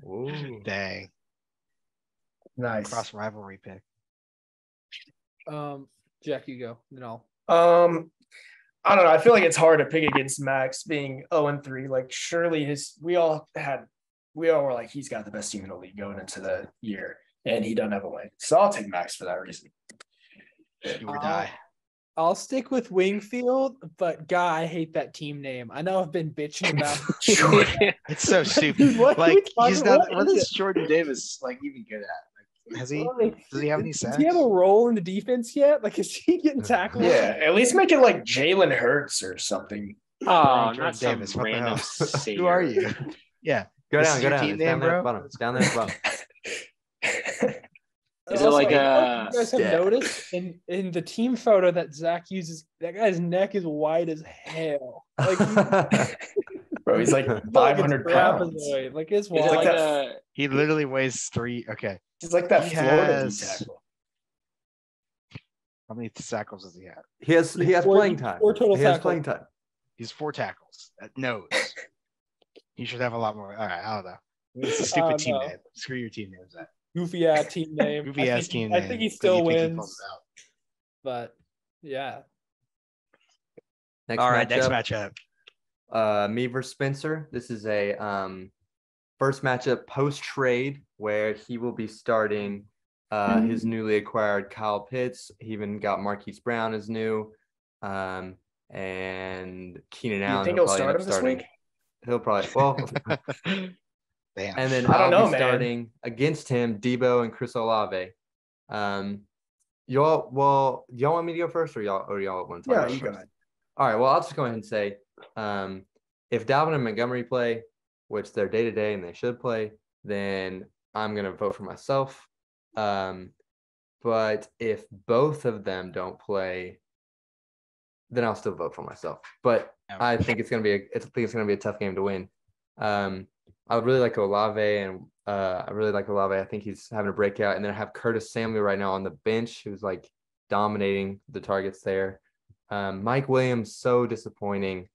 S1: Ooh.
S4: Dang.
S3: Nice.
S4: Cross rivalry pick.
S2: Jack, you go. Then I'll.
S3: I don't know. I feel like it's hard to pick against Max being 0-3. Like surely we all were like, he's got the best team in the league going into the year, and he doesn't have a win. So I'll take Max for that reason.
S4: You or die.
S2: I'll stick with Wingfield, but God, I hate that team name. I know I've been bitching about it.
S4: It's so stupid.
S2: Dude, what are we
S4: Like
S2: talking-
S4: he's not.
S2: what
S4: What
S2: is
S4: is Jordan Davis like even good at? Like, has he? Does he have any
S2: Does
S4: sacks?
S2: he have a role in the defense yet? Like, is he getting tackled?
S3: Yeah, at least make it like Jalen Hurts or something.
S6: Oh,
S4: Jordan
S6: not some
S4: Davis, what the
S6: random
S4: hell?
S6: senior.
S4: Who are you? Yeah.
S1: Go
S4: This
S1: down.
S4: is
S1: Go
S4: your
S1: down.
S4: team
S1: It's
S4: name,
S1: down there at the
S4: bro?
S1: bottom. It's down there at the bottom.
S6: Is it
S2: Also,
S6: like
S2: you know
S6: a-
S2: what you guys have
S1: Yeah.
S2: noticed in the team photo that Zach uses, that guy's neck is white as hell. Like,
S3: Bro, he's like
S2: like
S3: 500
S2: it's
S3: pounds.
S2: trapezoid. Like it's
S6: Is it
S2: wild.
S6: like
S3: that-
S6: a?
S4: He literally weighs 3. Okay.
S3: He's like that
S4: He
S3: Florida
S4: has-
S3: tackle.
S4: How many tackles does he have?
S1: He has
S2: Four-
S1: playing time.
S2: four total
S1: He has
S2: tackles.
S1: playing time.
S4: He's 4 tackles at nose. He should have a lot more. All right, I don't know. It's a stupid team
S2: no.
S4: name. Screw your team name, Zach.
S2: Goofy ass team name.
S4: Goofy ass team
S2: I
S4: name.
S2: think he
S4: but
S2: still
S4: you think he
S2: wins,
S4: pulls it out.
S2: but yeah.
S4: All right, next matchup.
S1: Me versus Spencer. This is a first matchup post trade where he will be starting his newly acquired Kyle Pitts. He even got Marquise Brown as new, and Keenan Allen.
S3: You think he'll start him this
S1: starting.
S3: week?
S1: He'll probably well,
S4: Damn.
S1: and then
S3: I don't
S1: I'll
S3: know,
S1: be
S3: man.
S1: starting against him Debo and Chris Olave. Y'all want me to go first, or y'all want to talk
S3: Yeah,
S1: about it
S3: you go
S1: first?
S3: ahead.
S1: All right. Well, I'll just go ahead and say, if Dalvin and Montgomery play, which they're day to day and they should play, then I'm gonna vote for myself. But if both of them don't play, then I'll still vote for myself. But I think it's gonna be a tough game to win. I would really like Olave, and I think he's having a breakout. And then I have Curtis Samuel right now on the bench, who's like dominating the targets there. Mike Williams, so disappointing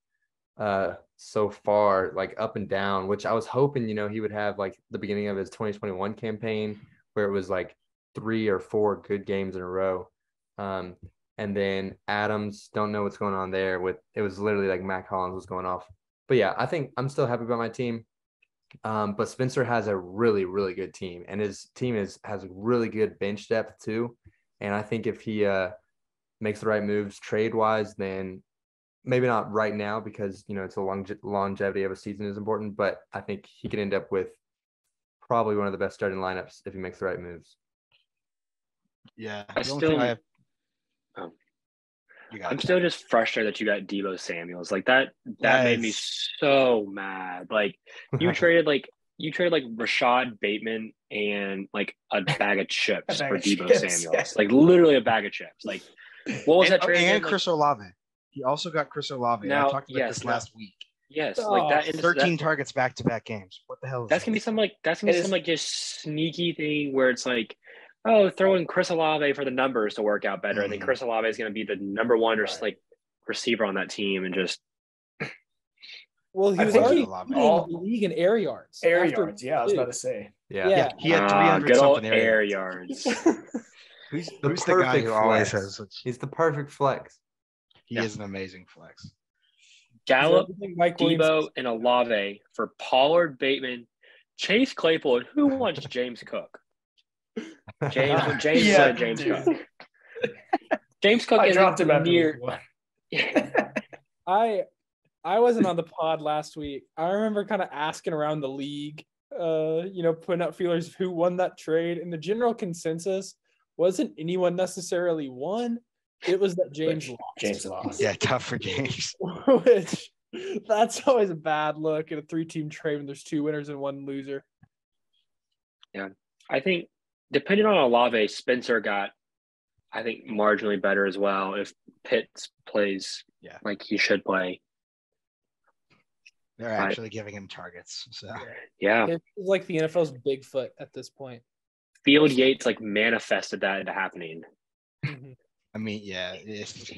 S1: so far, like up and down, which I was hoping, he would have like the beginning of his 2021 campaign where it was like 3 or 4 good games in a row. And then Adams, don't know what's going on there it was literally like Mac Hollins was going off. But yeah, I think I'm still happy about my team. But Spencer has a really, really good team, and his team has really good bench depth too. And I think if he makes the right moves trade wise, then maybe not right now because it's a longevity of a season is important. But I think he could end up with probably one of the best starting lineups if he makes the right moves.
S4: Yeah,
S6: I'm still just frustrated that you got Deebo Samuels. Like that made me so mad. Like you traded like Rashad Bateman and like a bag of chips for Deebo Samuels. Yeah. Like literally a bag of chips. Like what was that trade?
S4: And Chris Olave. He also got Chris Olave. I talked about this last week.
S6: Yes, like that.
S4: 13 targets back-to-back games. What the hell is
S6: that's gonna be some just sneaky thing where it's like, oh, throw in Chris Olave for the numbers to work out better. I think Chris Olave is going to be the number one or like receiver on that team, and just.
S2: Well, he was already all the league in air yards.
S3: Yeah, I was about to say.
S4: Yeah. He had 300
S6: good
S4: something
S6: air yards.
S4: Who's the guy who always has such?
S1: He's the perfect flex.
S4: He is an amazing flex.
S6: Gallup, Deebo, and Olave for Pollard, Bateman, Chase Claypool, and who wants James Cook? James Cook. James Cook isn't near.
S2: I wasn't on the pod last week. I remember kind of asking around the league, putting out feelers of who won that trade, and the general consensus wasn't anyone necessarily won. It was that James lost.
S4: Yeah, tough for James.
S2: Which that's always a bad look at a 3-team trade when there's 2 winners and 1 loser.
S6: Yeah, I think. Depending on Olave, Spencer got, I think, marginally better as well if Pitts plays like he should play.
S4: They're actually giving him targets. So
S6: yeah.
S2: It's like the NFL's Bigfoot at this point.
S6: Field Yates like manifested that into happening.
S2: Mm-hmm.
S4: I mean, yeah.
S6: It's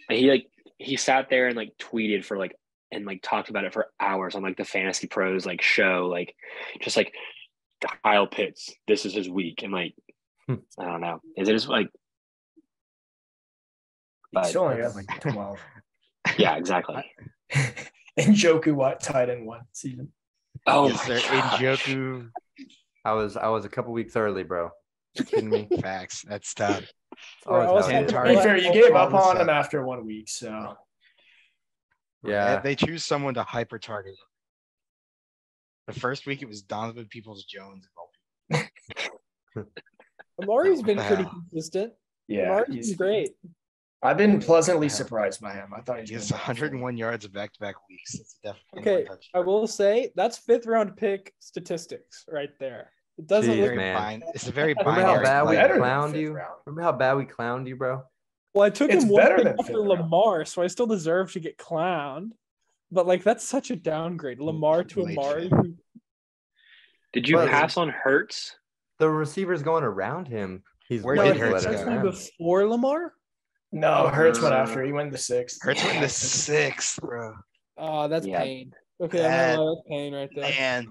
S6: he sat there and like tweeted for like and like talked about it for hours on like the Fantasy Pros like show, like just like Kyle Pitts, this is his week, and like I don't know, is it just like?
S3: He's only got like 12.
S6: Yeah, exactly.
S3: Njoku, tight end 1 season.
S6: Oh,
S4: yes, sir. Njoku.
S1: I was a couple weeks early, bro. You kidding me?
S4: Facts. That's tough.
S3: Fair, you gave up on him after 1 week, so
S1: yeah,
S4: they choose someone to hyper target. The first week it was Donovan Peoples-Jones.
S2: Amari's been pretty consistent.
S3: Yeah,
S2: he's great.
S3: I've been pleasantly surprised by him. I thought
S4: he has 101 yards of back-to-back weeks. That's
S2: definitely okay. I will say that's 5th round pick statistics right there. It doesn't look
S1: man.
S4: It's a very
S1: binary. Remember how bad we clowned you? Remember how bad we clowned you, bro?
S2: Well, I took him one pick after Lamar, so I still deserve to get clowned. But like that's such a downgrade. Lamar to Amari.
S6: Did you pass on Hurts?
S1: The receiver's going around him.
S4: Where did Hurts
S2: go? Before Lamar?
S3: No, Hurts went after. He went the 6th.
S4: Hurts went the 6th, bro.
S2: Oh, that's pain. Okay, that's pain right there.
S4: Man.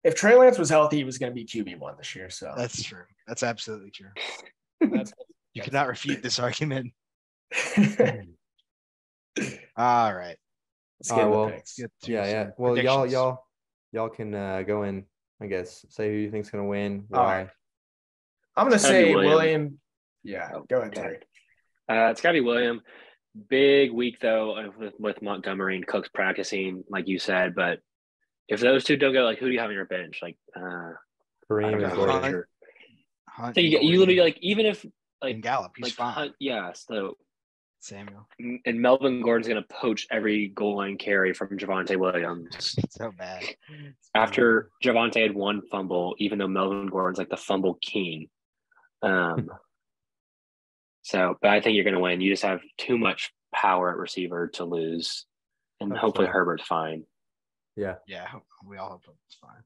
S3: If Trey Lance was healthy, he was going to be QB1 this year. So
S4: that's true. That's absolutely true. You cannot refute this argument. All right.
S3: Let's get
S1: well,
S3: picks.
S1: Yeah. Well, y'all can go in. I guess say who you think's going to win. Why?
S3: All right. I'm going to say William. Yeah, go ahead, Terry.
S6: It's got to be William. Big week though with Montgomery and Cooks practicing, like you said. But if those two don't go, like who do you have on your bench? Like
S1: Kareem and Gordon.
S6: So you literally like even if like
S4: and Gallup, he's
S6: like,
S4: fine.
S6: So
S4: Samuel
S6: and Melvin Gordon's gonna poach every goal line carry from Javonte Williams.
S4: So bad.
S6: After Javonte had 1 fumble, even though Melvin Gordon's like the fumble king. So, but I think you're going to win. You just have too much power at receiver to lose, and hopefully Herbert's fine.
S1: Yeah,
S4: we all hope it's fine.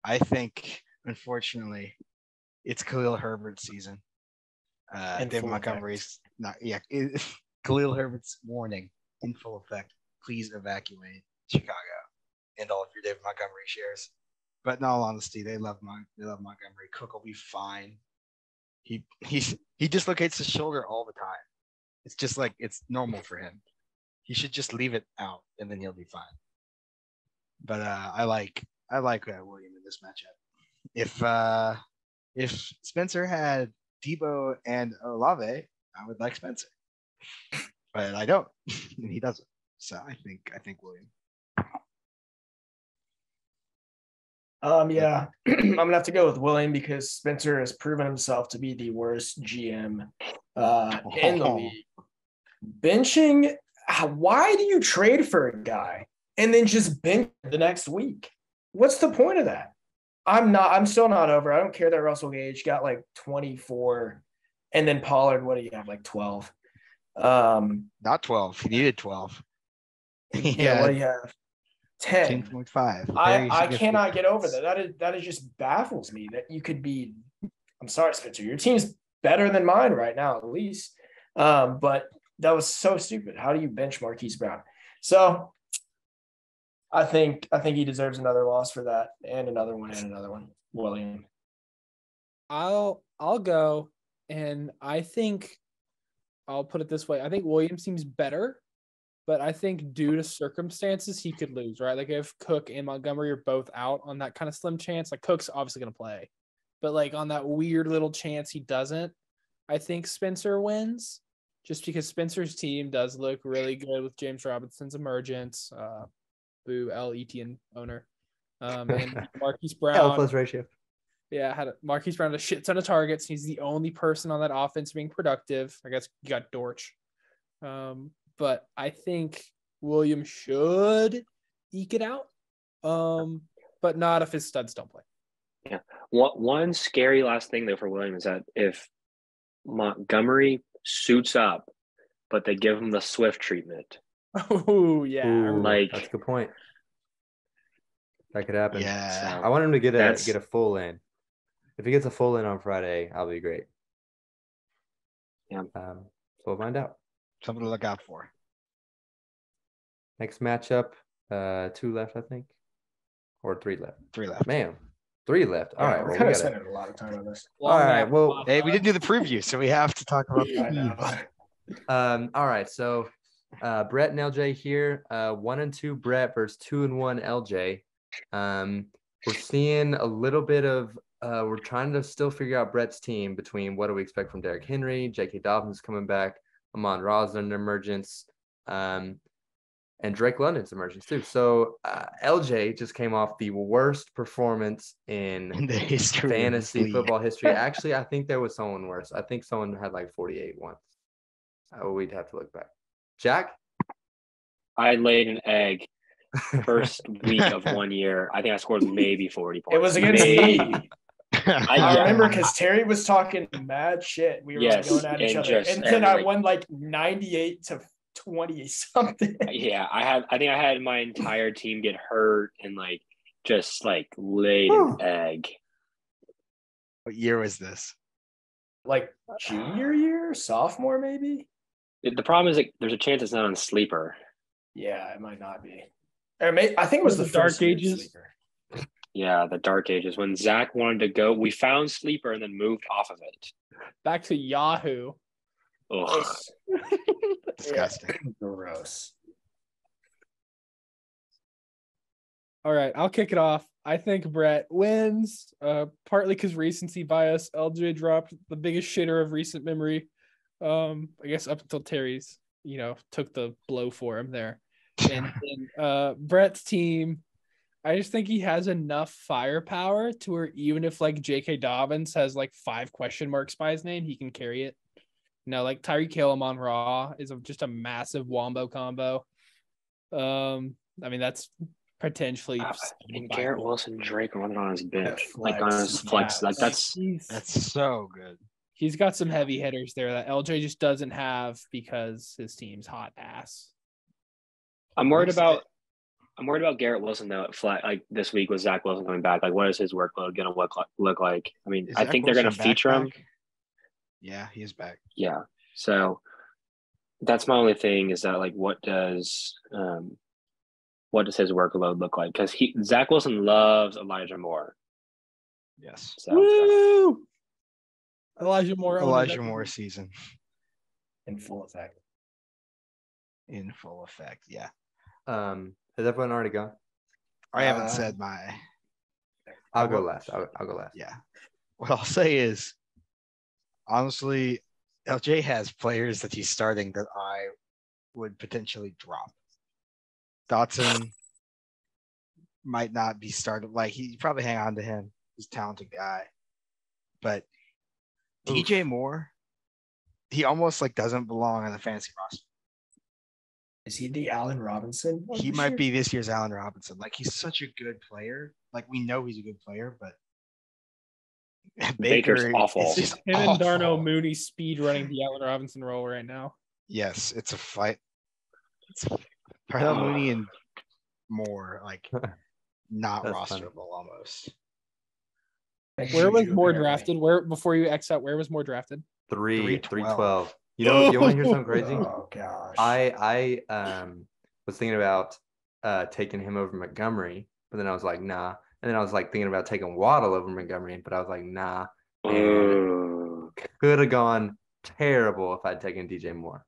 S4: I think, unfortunately, it's Khalil Herbert's season. David
S3: full
S4: Montgomery's not. Yeah, Khalil Herbert's warning in full effect. Please evacuate Chicago and all of your David Montgomery shares. But in all honesty, they love Montgomery. Cook will be fine. He dislocates his shoulder all the time. It's just like it's normal for him. He should just leave it out, and then he'll be fine. But I like William in this matchup. If Spencer had Debo and Olave, I would like Spencer, but I don't, and he doesn't. So I think William.
S3: Yeah, I'm gonna have to go with William because Spencer has proven himself to be the worst GM in the league. Benching, why do you trade for a guy and then just bench the next week? What's the point of that? I'm still not over. I don't care that Russell Gage got like 24 and then Pollard, what do you have, like 12?
S4: Not 12. He needed 12.
S3: Yeah, what do you have? 10.
S4: 10.5.
S3: I cannot get over that. That is just baffles me that you could be. I'm sorry, Spencer. Your team's better than mine right now, at least. But that was so stupid. How do you bench Marquise Brown? So I think he deserves another loss for that, and another one. William.
S2: I'll go, and I think I'll put it this way. I think William seems better, but I think due to circumstances, he could lose, right? Like if Cook and Montgomery are both out on that kind of slim chance, like Cook's obviously going to play, but like on that weird little chance he doesn't, I think Spencer wins just because Spencer's team does look really good with James Robinson's emergence. Boo, L. Etienne owner. And Marquise Brown.
S1: L plus ratio.
S2: Yeah, Marquise Brown had a shit ton of targets. He's the only person on that offense being productive. I guess you got Dortch. But I think William should eke it out. But not if his studs don't play.
S6: Yeah. One scary last thing though for William is that if Montgomery suits up, but they give him the Swift treatment.
S2: Oh yeah.
S1: Ooh,
S6: like
S1: that's a good point. That could happen.
S4: Yeah.
S1: I want him to get a full in. If he gets a full in on Friday, I'll be great.
S6: Yeah.
S1: So we'll find out.
S4: Something to look out for.
S1: Next matchup, 2 left, I think, or 3 left.
S4: 3 left.
S1: Man, 3 left. All right.
S3: We're
S1: Well,
S3: kind
S1: we
S3: of
S1: got
S3: spending a lot of time on this.
S1: All right. Well,
S4: hey, we didn't do the preview, so we have to talk about
S3: I know.
S4: the
S1: all right. So, Bret and LJ here. 1-2 Bret versus 2-1 LJ. We're seeing a little bit of. We're trying to still figure out Bret's team between what do we expect from Derrick Henry, J.K. Dobbins coming back, Amon-Ra's emergence, and Drake London's emergence too. So LJ just came off the worst performance in
S4: the history
S1: fantasy football history. Actually, I think there was someone worse. I think someone had like 48 once. We'd have to look back. Jack?
S6: I laid an egg first week of 1 year. I think I scored maybe 40 points.
S3: It was against me. I
S6: Yeah.
S3: remember because Terry was talking mad shit. We were like going at each other. And then I won like 98-20 something.
S6: Yeah, I think I had my entire team get hurt and like just like laid an egg.
S4: What year was this?
S3: Like junior year, sophomore maybe?
S6: The problem is like there's a chance it's not on Sleeper.
S3: Yeah, it might not be. I think it was the
S2: Dark Ages.
S3: Sleeper.
S6: Yeah, the dark ages when Zach wanted to go. We found Sleeper and then moved off of it.
S2: Back to Yahoo.
S6: Ugh.
S4: Disgusting.
S3: Yeah, gross.
S2: All right, I'll kick it off. I think Bret wins, partly because recency bias. LJ dropped the biggest shitter of recent memory. I guess up until Terry's, took the blow for him there. And then Bret's team, I just think he has enough firepower to where even if like J.K. Dobbins has like 5 question marks by his name, he can carry it. Like Tyreek Hill Amon-Ra is just a massive wombo combo. I mean, that's potentially.
S6: And Garrett Wilson, Drake running on his bench,
S3: Flex,
S6: on his flex.
S3: yeah.
S6: Like that's
S4: so good.
S2: He's got some heavy hitters there that LJ just doesn't have because his team's hot ass.
S6: I'm worried about Garrett Wilson though. Like this week with Zach Wilson coming back. Like, what is his workload going to look like? I mean, I think they're going to feature him.
S4: Yeah, he is back.
S6: Yeah. So that's my only thing is that, like, what does his workload look like? Because Zach Wilson loves Elijah Moore.
S4: Yes.
S6: So
S2: Woo! Elijah Moore.
S4: Elijah Moore season
S3: in full effect.
S4: Yeah.
S1: Has everyone already gone?
S4: I haven't said my.
S1: I'll go last. I'll go last.
S4: Yeah. What I'll say is, honestly, LJ has players that he's starting that I would potentially drop. Dotson might not be started. Like, he probably hang on to him. He's a talented guy. But DJ Moore, he almost like doesn't belong on the fantasy roster.
S3: Is he the Allen Robinson?
S4: He might be this year's Allen Robinson. Like, he's such a good player. Like, we know he's a good player, but
S6: Baker's awful.
S4: It's just
S2: Him
S4: awful.
S2: and Darnell Mooney speed running the Allen Robinson role right now.
S4: Yes, it's a fight. It's Darnell Mooney and Moore, like, not
S1: That's
S4: rosterable almost.
S2: Where was Moore drafted? Where before you X out? Where was Moore drafted?
S1: 312. You want to hear something crazy?
S3: Oh gosh.
S1: I was thinking about taking him over Montgomery, but then I was like, nah. And then I was like thinking about taking Waddle over Montgomery, but I was like, nah. And could have gone terrible if I'd taken DJ Moore.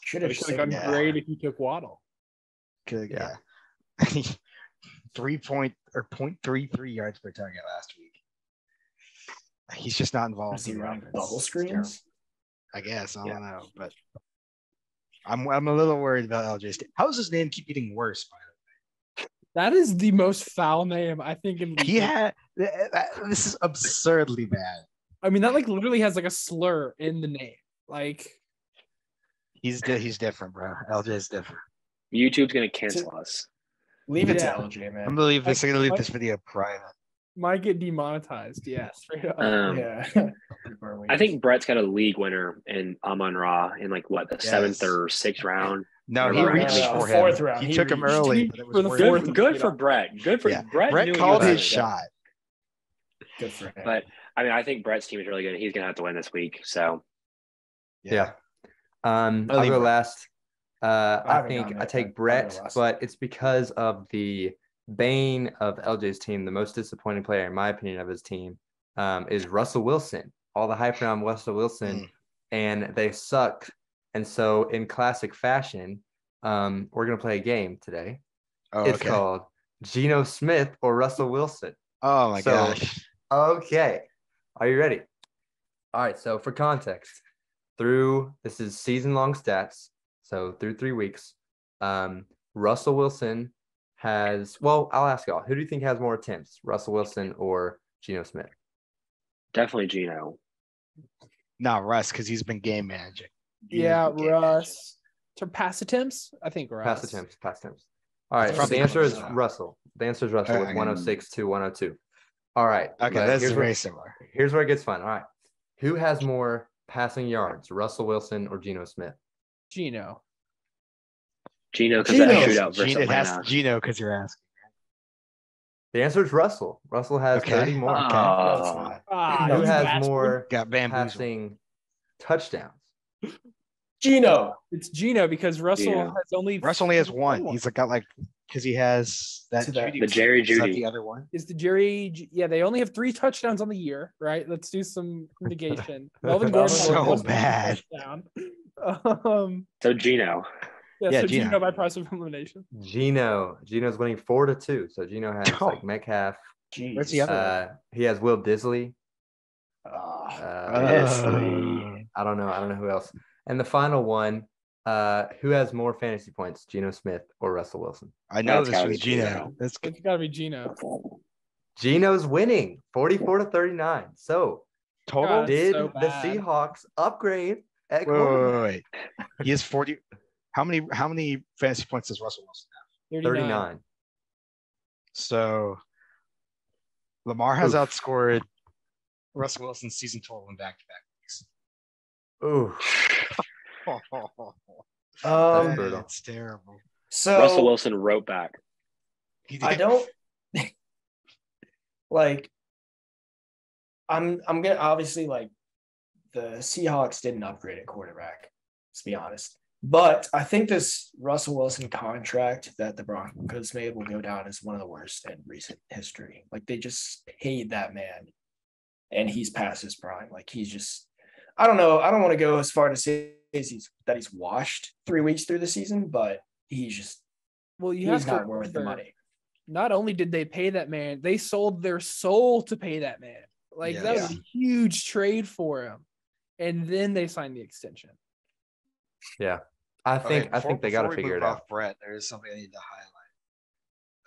S3: Should
S2: It
S3: have
S2: gone great if you took Waddle.
S4: Good,
S1: Yeah.
S4: 0.33 yards per target last week. He's just not involved.
S3: Was he
S4: in the
S3: running
S4: offense.
S3: bubble screens?
S4: I guess. I don't know, but I'm a little worried about LJ. How does his name keep getting worse? By the way,
S2: That is the most foul name I think in
S4: he had. This is absurdly bad.
S2: I mean, that like literally has like a slur in the name. Like
S4: He's different, bro. LJ is different.
S6: YouTube's gonna cancel us.
S3: Leave it
S2: Yeah.
S3: to LJ, man.
S4: I'm gonna leave this video private.
S2: might get demonetized. Yeah, straight up.
S3: Yeah.
S6: I think Brett's got a league winner in Amon-Ra in like what, the seventh or sixth round.
S4: No, he
S6: No,
S4: reached
S3: no,
S4: for
S3: fourth
S4: him.
S3: round.
S4: He
S3: He
S4: took him
S3: reached.
S4: early, but it was
S2: For the
S4: worth
S2: fourth
S4: it.
S6: Good for Brett. Good for
S4: Yeah.
S6: Brett.
S4: Brett
S6: knew he
S4: called
S6: was
S4: his
S6: good.
S4: shot.
S3: Good for him.
S6: But I mean, I think Brett's team is really good. He's gonna have to win this week. So
S1: Yeah. I'll go
S4: Brett.
S1: last. I
S3: haven't
S1: think
S3: gone
S1: I
S3: yet,
S1: take
S3: but I'll
S1: Bret,
S3: go last.
S1: but it's because of the bane of LJ's team. The most disappointing player, in my opinion, of his team is Russell Wilson. All the hype around Russell Wilson, and they suck. And so, in classic fashion, we're gonna play a game today.
S4: Oh,
S1: It's
S4: okay.
S1: called Geno Smith or Russell Wilson.
S4: Oh my
S1: So-
S4: gosh.
S1: Okay. Are you ready? All right. So for context, this is season-long stats. So through 3 weeks, Russell Wilson I'll ask y'all, who do you think has more attempts, Russell Wilson or Geno Smith?
S6: definitely Geno.
S4: Not Russ, because he's been game managing.
S2: Yeah,
S4: Game
S2: Russ. To pass attempts? I think Russ.
S1: Pass attempts. All right. So
S4: Probably
S1: the answer is
S4: close enough.
S1: Russell. The answer is Russell with
S4: Okay.
S1: 106 to 102. All right.
S4: Okay,
S1: but
S4: that's
S1: here's
S4: very
S1: where-
S4: similar.
S1: Here's where it gets fun. All right. Who has more passing yards, Russell Wilson or Geno Smith?
S2: Geno.
S6: Geno, because that
S3: Geno.
S6: shootout versus
S4: It has
S6: Atlanta.
S4: Geno because you're asking.
S1: The answer is Russell. Russell has
S4: Okay.
S1: 30 more.
S3: No, it's not.
S1: Who
S2: you
S1: has
S2: bastard.
S1: more
S4: Got bamboozled.
S1: passing touchdowns?
S3: Geno.
S2: It's Geno because Russell
S6: Geno.
S2: has only
S4: Russ only has one. He's got like because he has that
S3: To that-
S4: Judy.
S6: The Jerry
S4: Is that
S6: Judy.
S4: the other one?
S2: is the Jerry. Yeah, they only have 3 touchdowns on the year, right? Let's do some negation. Melvin Gordon has
S3: So
S2: one
S4: bad.
S2: touchdown.
S6: So Geno.
S2: Yeah, so
S4: Geno.
S2: Geno by process of elimination.
S1: Geno's winning 4-2. So Geno has like Metcalf.
S3: Jeez.
S4: Where's the other
S1: He has Will Disley.
S6: Disley.
S1: I don't know who else. And the final one, who has more fantasy points, Geno Smith or Russell Wilson?
S4: I know
S6: That's
S4: this
S6: gotta
S4: was
S6: be
S4: Geno.
S6: Geno.
S4: That's
S2: It's got to be Geno.
S1: Geno's winning 44-39. So
S4: total.
S2: God.
S1: did
S2: so
S1: the
S2: bad.
S1: Seahawks upgrade at
S4: Wait.
S1: quarterback?
S4: He has 40. How many fantasy points does Russell Wilson have?
S1: 39.
S4: So Lamar has outscored Russell Wilson's season total in back-to-back weeks.
S1: Ooh.
S3: Um,
S1: brutal.
S4: It's terrible.
S3: so
S6: Russell Wilson wrote back.
S4: He did.
S3: I don't like I'm gonna obviously like the Seahawks didn't upgrade at quarterback, let's be honest. But I think this Russell Wilson contract that the Broncos made will go down as one of the worst in recent history. Like, they just paid that man, and he's past his prime. Like, he's just, I don't know. I don't want to go as far to say he's washed 3 weeks through the season, but he's just, he's not worth the money.
S2: Not only did they pay that man, they sold their soul to pay that man. Like, that was a huge trade for him. And then they signed the extension.
S1: Yeah. I think they got to figure it out.
S4: Bret, there is something I need to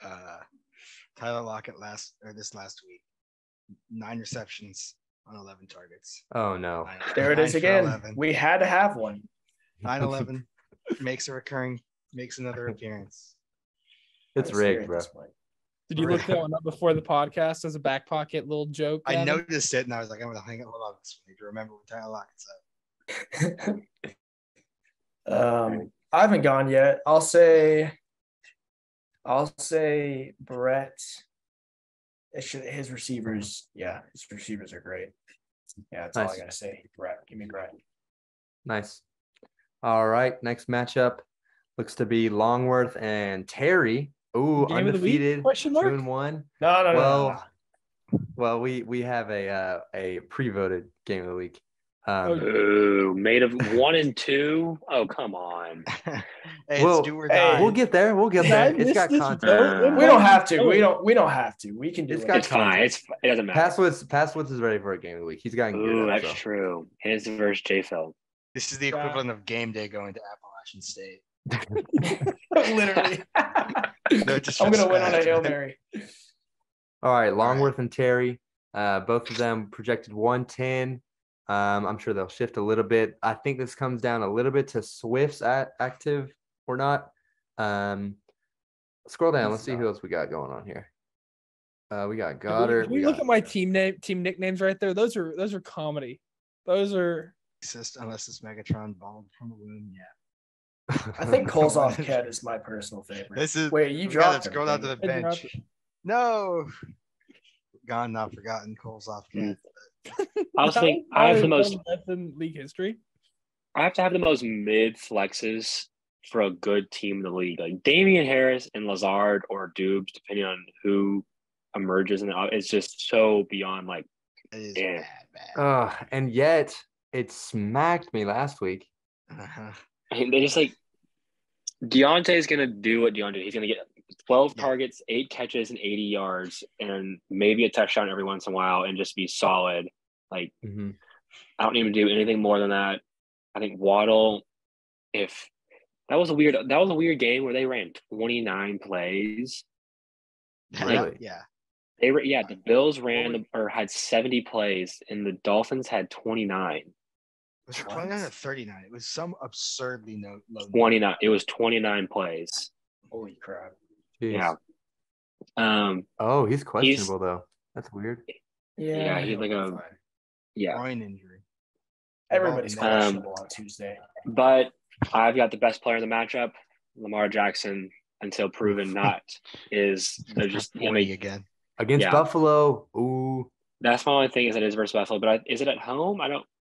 S4: highlight. Tyler Lockett this last week, 9 receptions on 11 targets.
S1: Oh no.
S3: There it is again. 11. We had to have one.
S4: 9-11 makes another appearance.
S1: It's rigged, bro.
S2: Did you look that one up before the podcast as a back pocket little joke?
S4: Gavin? I noticed it and I was like, I'm gonna hang up on this one to remember what Tyler Lockett said.
S3: I haven't gone yet. I'll say Bret. His receivers are great. Yeah, that's all I gotta say. Bret, give me Bret.
S1: Nice. All right, next matchup looks to be Longworth and Terry. Ooh,
S2: Game
S1: undefeated,
S2: 2-1.
S3: No.
S1: Well, we have a pre-voted game of the week.
S6: Made of 1 and 2. Oh, come on.
S1: We'll get there. It's got content.
S3: We don't have to. We don't have to. We can do it.
S6: It's fine. It doesn't matter.
S1: Passwoods is ready for a game of the week. He's gotten good.
S6: That's true. His versus J-Phil.
S4: This is the equivalent of game day going to Appalachian State.
S3: Literally. I'm gonna win on a Hail Mary.
S1: All right, Longworth and Terry. Both of them projected 110. I'm sure they'll shift a little bit. I think this comes down a little bit to Swift's active or not. Scroll down. Let's see who else we got going on here. We got Goddard.
S2: Can we look at my team nicknames right there? Those are comedy. Those are
S4: unless it's Megatron bald from the womb. Yeah.
S3: I think Cole's off Cat is my personal favorite.
S4: Wait, you dropped him. Scroll down to the bench. No. Gone, not forgotten. Cole's off Cat.
S6: I was thinking I have the most
S2: in league history.
S6: I have to have the most mid flexes for a good team in the league. Like Damian Harris and Lazard or Dubes, depending on who emerges, and it's just so beyond like.
S4: It is bad.
S1: And yet it smacked me last week.
S6: I mean, they just like Deontay's gonna do what Deontay did. He's gonna get 12 targets, 8 catches, and 80 yards, and maybe a touchdown every once in a while, and just be solid. Like I don't even do anything more than that. I think Waddle, if that was a weird game where they ran 29 plays.
S1: Really?
S6: The Bills had 70 plays, and the Dolphins had 29.
S4: Was it 29 or 39? It was some absurdly low.
S6: 29. It was 29 plays.
S3: Holy crap!
S1: Jeez.
S6: Yeah.
S1: He's questionable though. That's weird.
S6: Yeah, he's like a
S4: groin injury.
S3: Everybody's questionable on Tuesday.
S6: But I've got the best player in the matchup, Lamar Jackson, until proven not. They're just
S4: again
S1: against Buffalo. Ooh,
S6: that's my only thing is it is versus Buffalo. But is it at home? I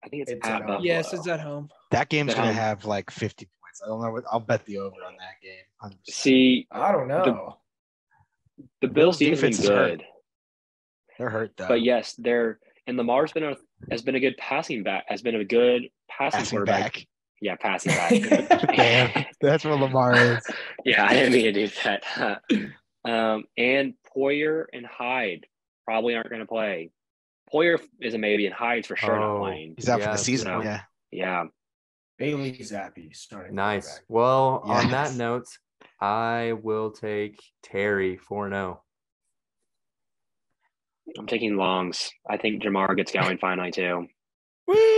S6: think it's at Buffalo.
S2: Yes, it's at home.
S4: That game's going to have like 50 points. I don't know. I'll bet the over on that game. 100%.
S6: See,
S3: I don't know.
S6: The Bills defense is good.
S4: They're hurt though.
S6: But yes, and Lamar's has been a good passing back. Has been a good passing quarterback.
S4: Back.
S6: Yeah, passing back.
S4: Damn, that's what Lamar is.
S6: Yeah, I didn't mean to do that. And Poyer and Hyde probably aren't going to play. Poyer is a maybe, and Hyde's for sure not playing.
S4: He's out for the season.
S6: So, yeah.
S3: Bailey Zappi starting.
S1: Nice. Well, on that note, I will take Terry 4-0.
S6: I'm taking Longs. I think Jamar gets going finally too.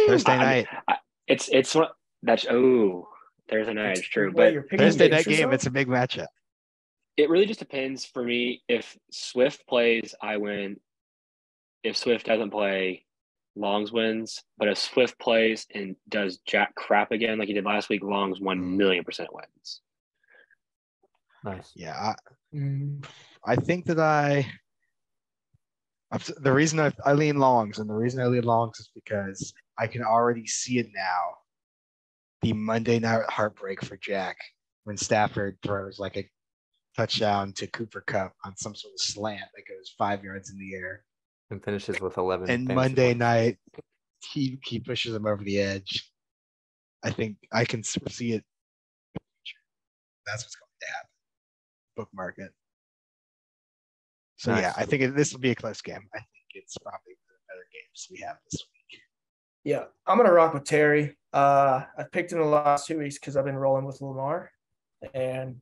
S4: Thursday night.
S6: Thursday night is true. But
S4: Thursday night game, it's a big matchup.
S6: It really just depends for me. If Swift plays, I win. If Swift doesn't play, Longs wins. But if Swift plays and does jack crap again like he did last week, Longs 1,000,000% wins.
S1: Nice.
S4: Yeah. I think that the reason I lean Longs, and the reason I lean Longs is because I can already see it now. The Monday night heartbreak for Jack when Stafford throws like a touchdown to Cooper Kupp on some sort of slant that goes 5 yards in the air.
S1: And finishes with 11.
S4: And
S1: fantasy
S4: Monday
S1: points.
S4: night, he pushes him over the edge. I think I can see it. That's what's going to happen. Bookmark it. So,
S1: Nice.
S4: yeah, I think this will be a close game. I think it's probably the better games we have this week.
S3: Yeah, I'm going to rock with Terry. I've picked him the last 2 weeks because I've been rolling with Lamar. And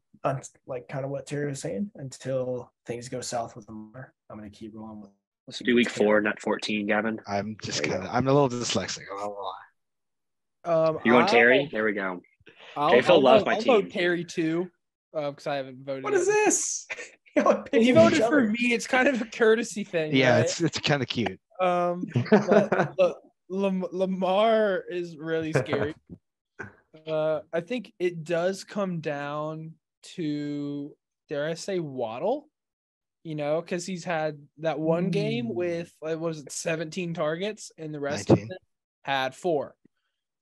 S3: like kind of what Terry was saying, until things go south with Lamar, I'm going to keep rolling with.
S6: Let's do week 4, not 14, Gavin.
S4: I'm a little dyslexic. I don't lie.
S6: You want Terry? There we go.
S2: I'll
S6: loves my
S2: I'll
S6: team.
S2: vote Terry too, because I haven't voted.
S3: What is this?
S2: He voted for me. It's kind of a courtesy thing.
S4: Yeah,
S2: right?
S4: it's kind of cute.
S2: But Lamar is really scary. I think it does come down to, dare I say, Waddle. Because he's had that one game with, what was it, 17 targets, and the rest
S4: 19.
S2: of it had 4.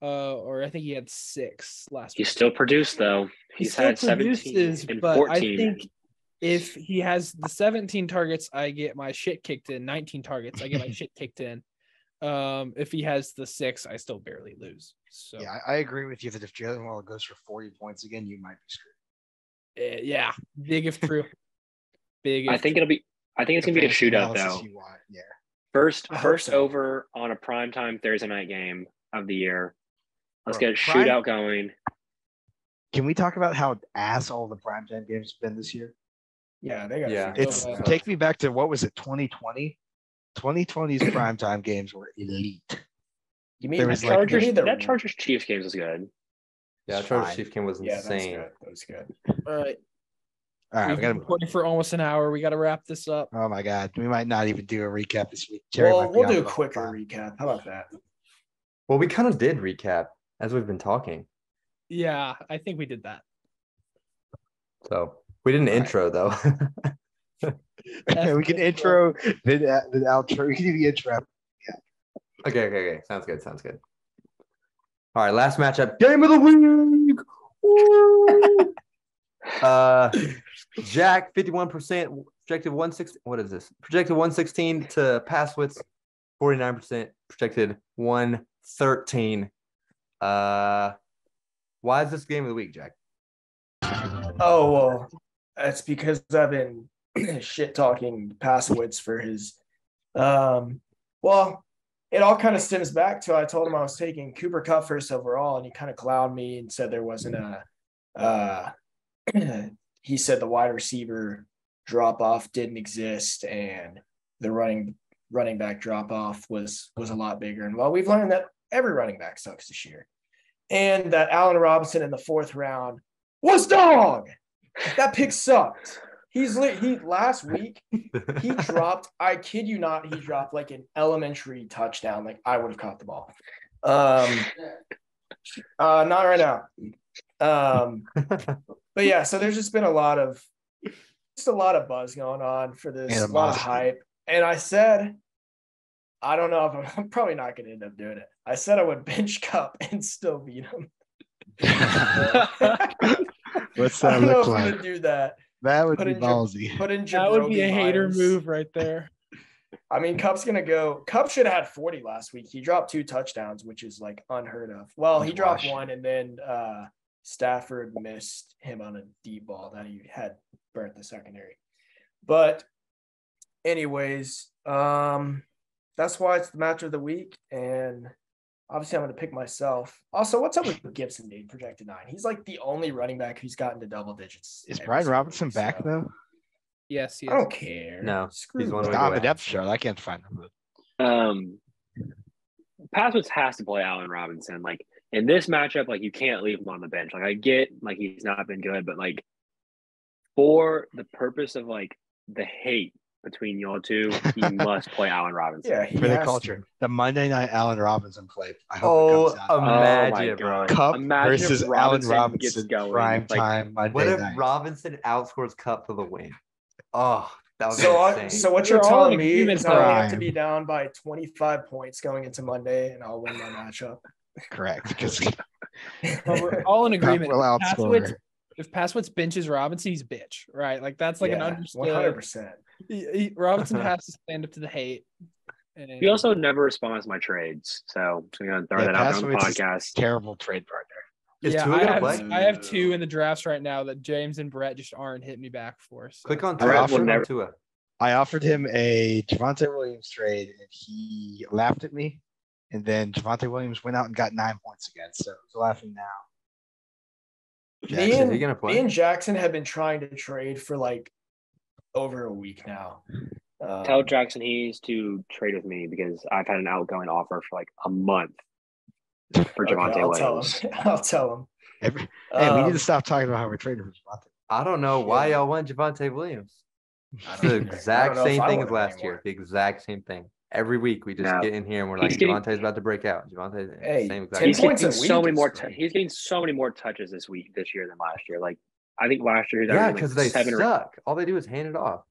S2: Or I think he had 6 last week.
S6: He still produced, though. He's had 17 and 14.
S2: I think if he has the 17 targets, I get my shit kicked in. 19 targets, I get my shit kicked in. If he has the 6, I still barely lose. So
S4: yeah, I agree with you that if Jalen Waddle goes for 40 points again, you might be screwed.
S2: yeah, big if true.
S6: I think it's gonna be a shootout though.
S4: Yeah.
S6: First
S3: so.
S6: over on a primetime Thursday night game of the year. Let's get a shootout going.
S4: Can we talk about how ass all the primetime games have been this year?
S3: Yeah, they got.
S1: Yeah.
S4: It's take me back to what was it, 2020? 2020's primetime games were elite.
S3: You mean
S4: There
S3: the
S4: was
S3: Chargers?
S6: That Chargers Chiefs game was good.
S1: Yeah,
S4: It's
S1: Chargers
S4: fine.
S1: Chief game was insane.
S3: That was good.
S2: All right.
S4: All right,
S2: We've
S4: we
S2: been
S4: got.
S2: recording for almost an hour. We got to wrap this up.
S4: Oh my God, we might not even do a recap this week.
S3: Well, we'll do a quicker recap. How about that?
S1: Well, we kind of did recap as we've been talking.
S2: Yeah, I think we did that.
S1: So we did an intro though.
S4: We can intro the outro. We can do the intro.
S1: Okay. Sounds good. All right, last matchup. Game of the week. Woo! Jack, 51%, projected 116. What is this? Projected 116 to pass widths, 49%, projected 113. Why is this game of the week, Jack?
S3: Oh, well, that's because I've been shit talking Pasowitz for his. Well, it all kind of stems back to I told him I was taking Cooper Kupp first overall, and he kind of clowned me and said there wasn't a. He said the wide receiver drop off didn't exist, and the running back drop off was a lot bigger. And well, we've learned that every running back sucks this year, and that Allen Robinson in the 4th round was dog. That pick sucked. He last week he dropped. I kid you not, he dropped like an elementary touchdown. Like I would have caught the ball. Not right now. But yeah, so there's just been a lot of buzz going on for this, a lot of hype. And I said, I don't know if I'm probably not going to end up doing it. I said I would bench Kupp and still beat him.
S4: What's
S3: I
S4: that
S3: don't know
S4: look
S3: if I'm
S4: like?
S3: going to do that.
S4: That would be ballsy.
S2: That would be a hater move right there.
S3: I mean, Kupp should have had 40 last week. He dropped 2 touchdowns, which is like unheard of. Well, he dropped one, and then Stafford missed him on a deep ball that he had burnt the secondary. But anyways, that's why it's the match of the week. And obviously I'm going to pick myself. Also, what's up with Gibson being projected 9? He's like the only running back who's gotten to double digits.
S4: Is Brian Robinson back though?
S2: Yes,
S3: I don't care.
S1: No, he's one
S4: He's
S1: way
S4: on the
S1: away.
S4: depth chart. I can't find him.
S6: Pasowitz has to play Allen Robinson. Like in this matchup, like you can't leave him on the bench. Like I get like he's not been good, but like for the purpose of like the hate between y'all two, he must play Allen Robinson.
S3: Yeah, he
S4: For the
S3: has
S4: culture, the Monday night Allen Robinson play. I
S1: Oh,
S4: hope it comes out.
S1: imagine, bro.
S6: God.
S4: Kupp
S6: Imagine if
S4: versus Allen
S6: Robinson
S4: Robinson
S6: gets going.
S4: prime
S6: Like,
S4: time Monday
S1: What if
S4: night.
S1: Robinson outscores Kupp for the win? Oh, That was
S3: So,
S1: insane.
S3: so what
S2: We're
S3: you're
S2: all in
S3: telling me
S2: agreement
S3: is I only have to
S4: Prime.
S3: be down by 25 points going into Monday, and I'll win my matchup.
S4: Correct. Because
S2: Well, we're all in agreement.
S4: will outscore.
S2: If Passwitz benches Robinson, he's a bitch, right? Like that's like an understood.
S3: 100%.
S2: Robinson has to stand up to the hate. And
S6: He also never responds to my trades, so I'm gonna throw
S4: Yeah,
S6: that out there on the
S4: Passwitz is
S6: podcast.
S4: Terrible trade partner.
S1: Is
S2: yeah,
S1: Tua gonna play?
S2: I have 2 in the drafts right now that James and Brett just aren't hitting me back for. So
S1: Click on
S4: I
S1: Tua.
S6: will
S1: Click on
S6: never-
S1: Tua.
S4: I offered him a Javonte Williams trade, and he laughed at me. And then Javonte Williams went out and got 9 points again. So he's laughing now.
S3: Me
S1: Is he
S3: and,
S1: gonna play?
S3: me and Jackson have been trying to trade for like over a week now.
S6: Tell Jackson he needs to trade with me because I've had an outgoing offer for like a month for Javonte Williams.
S3: I'll tell him.
S4: Hey, we need to stop talking about how we're trading for Javonte.
S1: I don't know why
S3: Yeah.
S1: y'all want Javonte Williams.
S3: I
S1: It's
S3: don't
S1: the
S3: either. I
S1: exact
S3: don't know if
S1: same
S3: I
S1: thing
S3: want
S1: as
S3: him
S1: last
S3: anymore.
S1: year. The exact same thing. Every week we just
S6: No.
S1: get in here and we're
S6: He's
S1: like,
S6: getting-
S1: Javonte's about to break out. Javonte,
S3: Hey,
S1: same exact
S3: 10
S6: He's
S1: thing.
S3: points
S6: getting
S3: a
S6: so
S3: week
S6: many
S3: is
S6: more.
S3: great.
S6: He's getting so many more touches this year than last year. Like I think last year he was
S1: Yeah,
S6: averaging,
S1: because
S6: like
S1: they
S6: 7 or.
S1: suck. All they do is hand it off.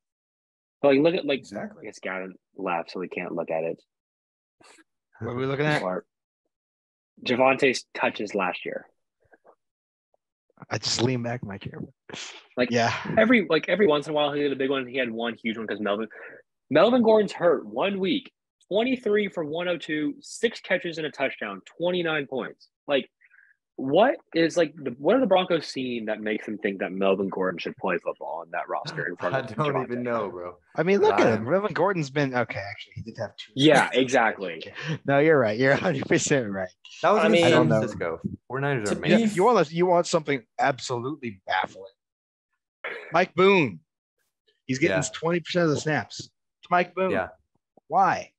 S6: But like, look at like I
S3: Exactly.
S6: guess Gavin left, so we can't look at it.
S4: What are we looking at?
S6: Or Javonte's touches last year.
S4: I just lean back in my chair.
S6: Like,
S4: yeah.
S6: Every once in a while he had a big one. He had one huge one because Melvin Gordon's hurt 1 week. 23 for 102, 6 catches and a touchdown, 29 points. Like, what are the Broncos seeing that makes them think that Melvin Gordon should play football on that roster in front
S1: I
S6: of
S1: don't
S6: Javonte?
S1: even know, bro.
S4: I mean, look at him.
S1: I'm-
S4: Melvin Gordon's been okay. Actually, he did have 2.
S6: Yeah, exactly.
S4: No, you're right. You're 100% right.
S1: That was
S3: I
S1: against
S3: mean-
S1: San
S4: I don't know.
S1: Francisco. 49ers
S3: To
S1: are
S3: be
S1: amazing.
S4: You want something absolutely baffling. Mike Boone. He's getting
S1: Yeah.
S4: 20% of the snaps. It's Mike Boone.
S1: Yeah.
S4: Why?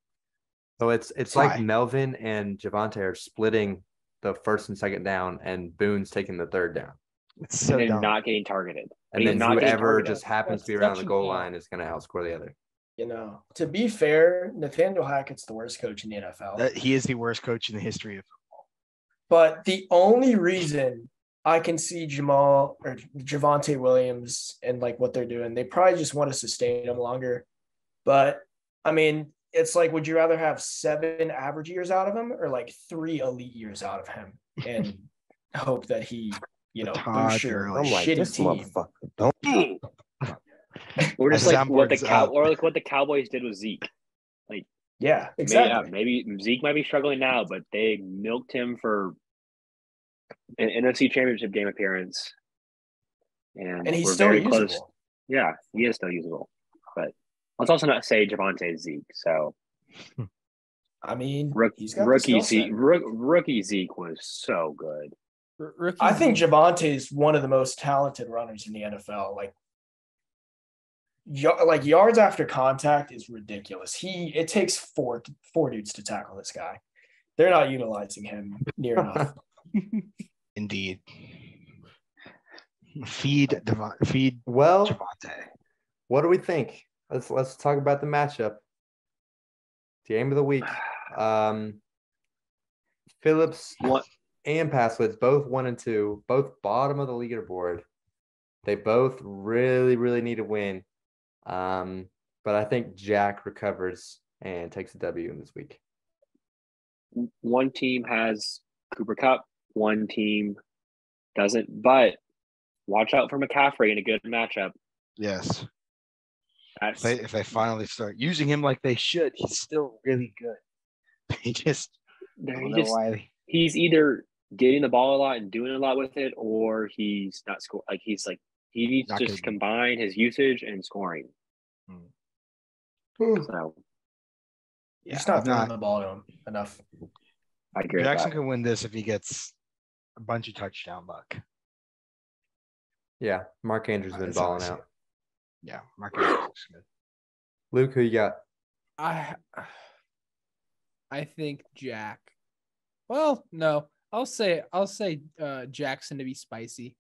S1: So it's
S4: Why?
S1: like Melvin and Javonte are splitting the first and second down, and Boone's taking the third down.
S4: It's so
S6: and
S4: dumb.
S6: not getting targeted.
S1: And
S6: He's
S1: then
S6: not getting
S1: whoever
S6: targeted.
S1: just happens to be
S2: That's
S1: around the
S2: such
S1: goal
S2: an L.
S1: line is going to outscore the other.
S3: To be fair, Nathaniel Hackett's the worst coach in the NFL.
S4: He is the worst coach in the history of
S3: But the only reason I can see Jamal or Javonte Williams and like what they're doing, they probably just want to sustain him longer. But I mean, it's like, would you rather have 7 average years out of him or like 3 elite years out of him and hope that he,
S4: Todd
S3: boosts your
S4: Gurley.
S3: shitty team?
S6: Or just
S4: As
S6: like what the
S4: soundboard's up.
S6: what the Cowboys did with Zeke.
S3: Yeah, exactly.
S6: Maybe Zeke might be struggling now, but they milked him for an NFC Championship game appearance, and
S3: And he's
S6: we're
S3: still
S6: very
S3: usable.
S6: close. Yeah, he is still usable, but let's also not say Javonte is Zeke. So
S3: I mean, he's got the
S6: rookie
S3: skill set.
S6: rookie Zeke was so good.
S2: Rookie
S3: I think Javonte is one of the most talented runners in the NFL. Like yards after contact is ridiculous. It takes four dudes to tackle this guy. They're not utilizing him near enough.
S4: Indeed. Feed
S1: Well,
S4: Javonte.
S1: what do we think? Let's talk about the matchup. Game of the week. Phillips
S6: What?
S1: and Passwitz, both 1 and 2, both bottom of the leaderboard. They both really, really need a win. But I think Jack recovers and takes a W in this week.
S6: One team has Cooper Kupp, one team doesn't. But watch out for McCaffrey in a good matchup.
S4: Yes.
S6: That's
S4: If they finally start using him like they should, he's still really good. He just I don't know why.
S6: he's either getting the ball a lot and doing a lot with it, or he's not scoring. Like he needs
S4: Not
S6: to
S4: gonna
S6: just
S4: be-
S6: combine his usage and scoring. So
S3: He's not throwing the ball to him enough.
S6: I agree with
S4: Jackson
S6: that.
S4: can win this if he gets a bunch of touchdown luck.
S1: Yeah, Mark Andrews has been
S4: That's how I
S1: balling
S4: see
S1: out.
S4: it. Yeah, Mark Andrews looks good.
S1: Luke, who you got?
S2: I think Jack. Well, no, I'll say Jackson to be spicy.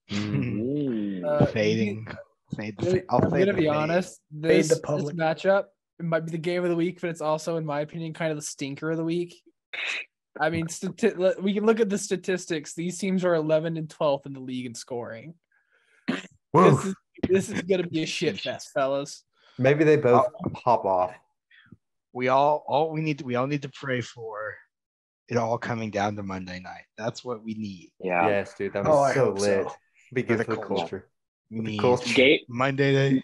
S4: Fading.
S2: I'm gonna be honest. This
S3: the public.
S2: matchup, it might be the game of the week, but it's also, in my opinion, kind of the stinker of the week. I mean, we can look at the statistics. These teams are 11th and 12th in the league in scoring. This is This is gonna be a shit fest, fellas.
S1: Maybe they both pop off.
S4: We all need to pray for it all coming down to Monday night. That's what we need.
S6: Yeah.
S1: Yes, dude. That
S3: Oh,
S1: was
S3: I
S1: so
S3: hope
S1: lit.
S3: so.
S1: Be good
S4: For
S1: for
S4: the
S1: the
S4: culture.
S1: culture.
S4: We
S1: For the
S4: need
S1: culture.
S4: Monday night.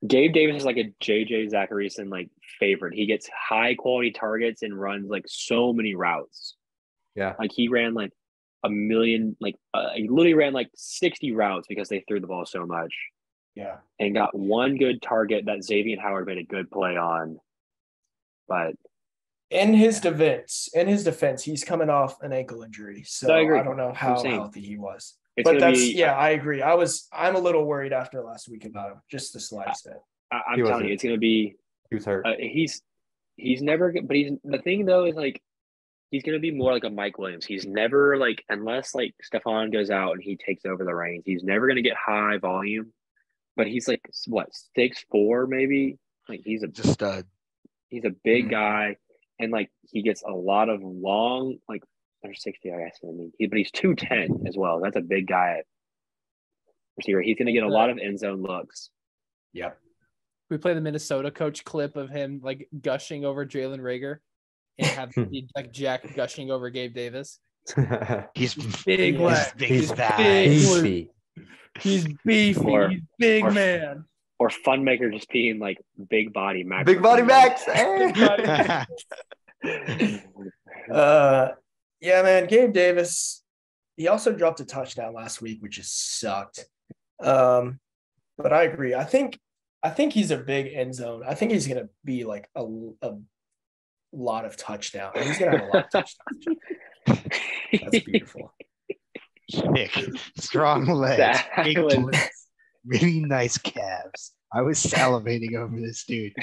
S6: Gabe Davis is like a JJ Zacharyson like favorite. He gets high quality targets and runs like so many routes.
S1: Yeah.
S6: Like he ran like a million, like he literally ran like 60 routes because they threw the ball so much.
S3: Yeah.
S6: And got one good target that Xavier Howard made a good play on. But
S3: In his defense, he's coming off an ankle injury, so
S6: I agree.
S3: I don't know
S6: I'm
S3: how
S6: saying.
S3: healthy he was.
S6: it's
S3: But
S6: gonna
S3: that's
S6: be,
S3: I agree. I'm a little worried after last week about him, just the slightest bit.
S6: I'm
S1: He
S6: telling
S1: wasn't.
S6: you, it's gonna be.
S1: He was hurt.
S6: He's never. But he's the thing though is like he's gonna be more like a Mike Williams. He's never like unless like Stephon goes out and he takes over the reins. He's never gonna get high volume. But he's like what 6'4" maybe. Like he's
S4: Just a stud.
S6: He's a big
S3: Mhm.
S6: guy, and like he gets a lot of long, like or 60, I guess. I mean, but he's 210 as well. That's a big guy at receiver. He's going to get a lot of end zone looks.
S3: Yep.
S2: We play the Minnesota coach clip of him like gushing over Jalen Rager and have like Jack gushing over Gabe Davis.
S4: He's
S2: Big
S3: Yeah.
S2: leg.
S4: big
S2: He's
S4: thighs.
S2: big.
S1: Beefy.
S2: He's beefy.
S6: Or-
S2: He's big
S6: or-
S2: man.
S6: Or Funmaker just being like big body Max.
S1: Big body Max. Hey.
S3: Yeah, man. Gabe Davis, he also dropped a touchdown last week, which just sucked. But I agree. I think he's a big end zone. I think he's gonna be like a lot of touchdowns. He's gonna have a lot of touchdowns. That's beautiful.
S4: Thick, strong legs, big glutes, really nice calves. I was salivating over this dude.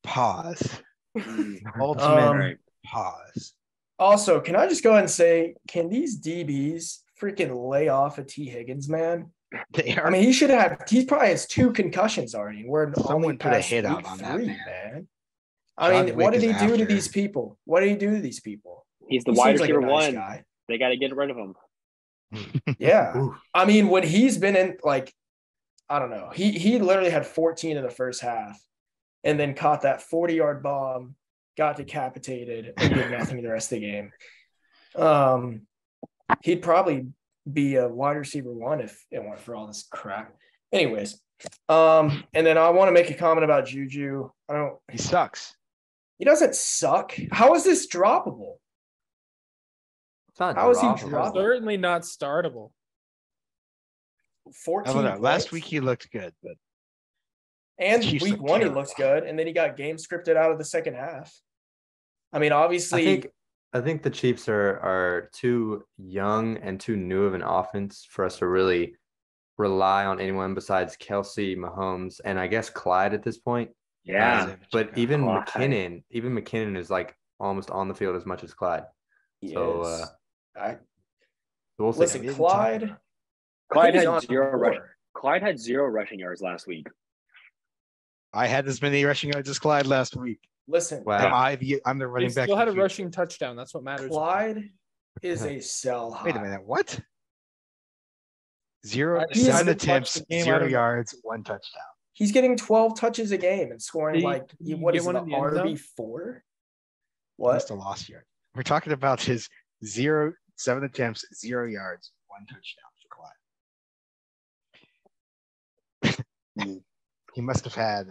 S4: Pause. Ultimate pause.
S3: Also, can I just go ahead and say, can these DBs freaking lay off a T. Higgins, man?
S4: They are.
S3: I mean, he probably has 2 concussions already. And we're
S4: Someone
S3: only
S4: put a
S3: past
S4: hit out
S3: week
S4: on that
S3: 3,
S4: man.
S3: man.
S4: John
S3: I mean, what
S4: Wick
S3: did he
S4: is
S3: do to
S4: after.
S3: these people? What did he do to these people?
S6: He's the
S3: He
S6: wide
S3: seems like a
S6: receiver
S3: nice
S6: one.
S3: guy.
S6: They got to get rid of him.
S3: Yeah.
S1: Ooh.
S3: I mean, when he's been in, like, I don't know, he literally had 14 in the first half and then caught that 40-yard bomb, got decapitated, and did nothing the rest of the game. He'd probably be a wide receiver 1 if it weren't for all this crap. Anyways, and then I want to make a comment about Juju.
S4: He sucks.
S3: He doesn't suck. How is this droppable?
S1: It's not
S3: How is he
S1: droppable.
S3: dropped?
S2: Certainly not startable.
S3: 14
S4: I don't know.
S3: points.
S4: Last week he looked good, but
S3: And
S4: Chiefs
S3: week
S4: look
S3: 1 he
S4: terrible.
S3: looks good, and then he got game scripted out of the second half. I mean, obviously,
S1: I think the Chiefs are too young and too new of an offense for us to really rely on anyone besides Kelsey, Mahomes, and I guess Clyde at this point.
S6: Yeah.
S1: But even
S6: Clyde.
S1: McKinnon is like almost on the field as much as Clyde.
S3: he
S1: So,
S3: is.
S1: We'll see.
S3: Listen,
S4: We didn't talk
S3: Clyde.
S4: about
S6: Clyde
S3: I think he's
S6: had
S3: on
S6: zero
S3: more.
S6: rush. Clyde had 0 rushing yards last week.
S4: I had as many rushing yards as Clyde last week.
S3: Listen,
S1: Wow.
S4: I'm the
S2: He
S4: running back.
S2: still had a
S4: of the future.
S2: rushing touchdown. That's what matters.
S3: Clyde is a sell high.
S4: Wait a minute. What? 0,
S2: He
S4: 7
S2: hasn't
S4: attempts,
S2: touched the game, I
S4: 0
S2: don't know.
S4: yards, 1 touchdown.
S3: He's getting 12 touches a game and scoring
S2: Did he
S3: what
S2: get
S3: is it,
S2: one
S3: the
S2: in the end zone?
S3: RB4?
S4: What?
S3: What?
S4: Must have lost yard. We're talking about his 7 attempts, 0 yards, 1 touchdown for Clyde. He must have had.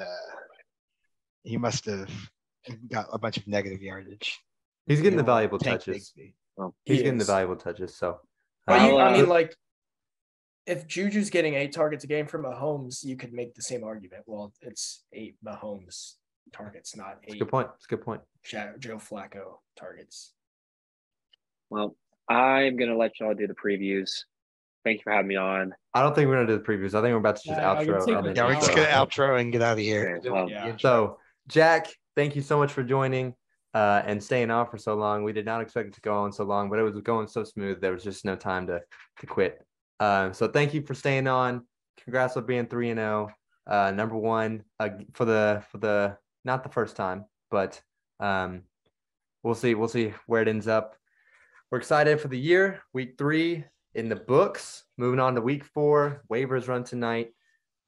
S4: He must have got a bunch of negative yardage.
S1: He's getting the
S4: Little
S1: valuable
S4: Tank
S1: touches.
S4: Bigsby.
S1: He's
S3: He
S1: getting the
S3: is.
S1: valuable touches. So,
S3: But
S6: I'll,
S3: I mean, like, if Juju's getting 8 targets a game from Mahomes, you could make the same argument. Well, it's 8 Mahomes targets, not
S1: it's a
S3: 8
S1: good point. It's a good point.
S3: Joe Flacco targets.
S6: Well, I'm going to let y'all do the previews. Thank you for having me on.
S1: I don't think we're gonna do the previews. I think we're about to just
S2: Yeah, I can
S1: outro.
S2: take
S1: and
S2: the-
S1: then
S4: Yeah, we're just
S1: intro.
S4: gonna outro and get out of here.
S6: Okay, well,
S3: Yeah.
S1: So, Jack, thank you so much for joining and staying on for so long. We did not expect it to go on so long, but it was going so smooth. There was just no time to quit. So thank you for staying on. Congrats on being 3-0. Number 1 for the not the first time, but we'll see where it ends up. We're excited for the year. Week 3, in the books. Moving on to week 4, waivers run tonight.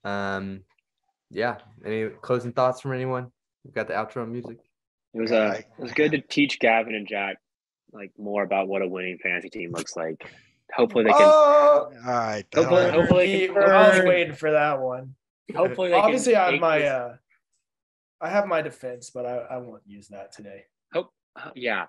S1: Yeah. Any closing thoughts from anyone? We've got the outro music.
S6: It was good to teach Gavin and Jack like more about what a winning fantasy team looks like. Hopefully they can.
S4: All right.
S6: Hopefully,
S3: I was waiting for that one.
S6: Hopefully, they
S3: obviously
S6: can
S3: I have my I have my defense, but I won't use that today.
S6: Yeah,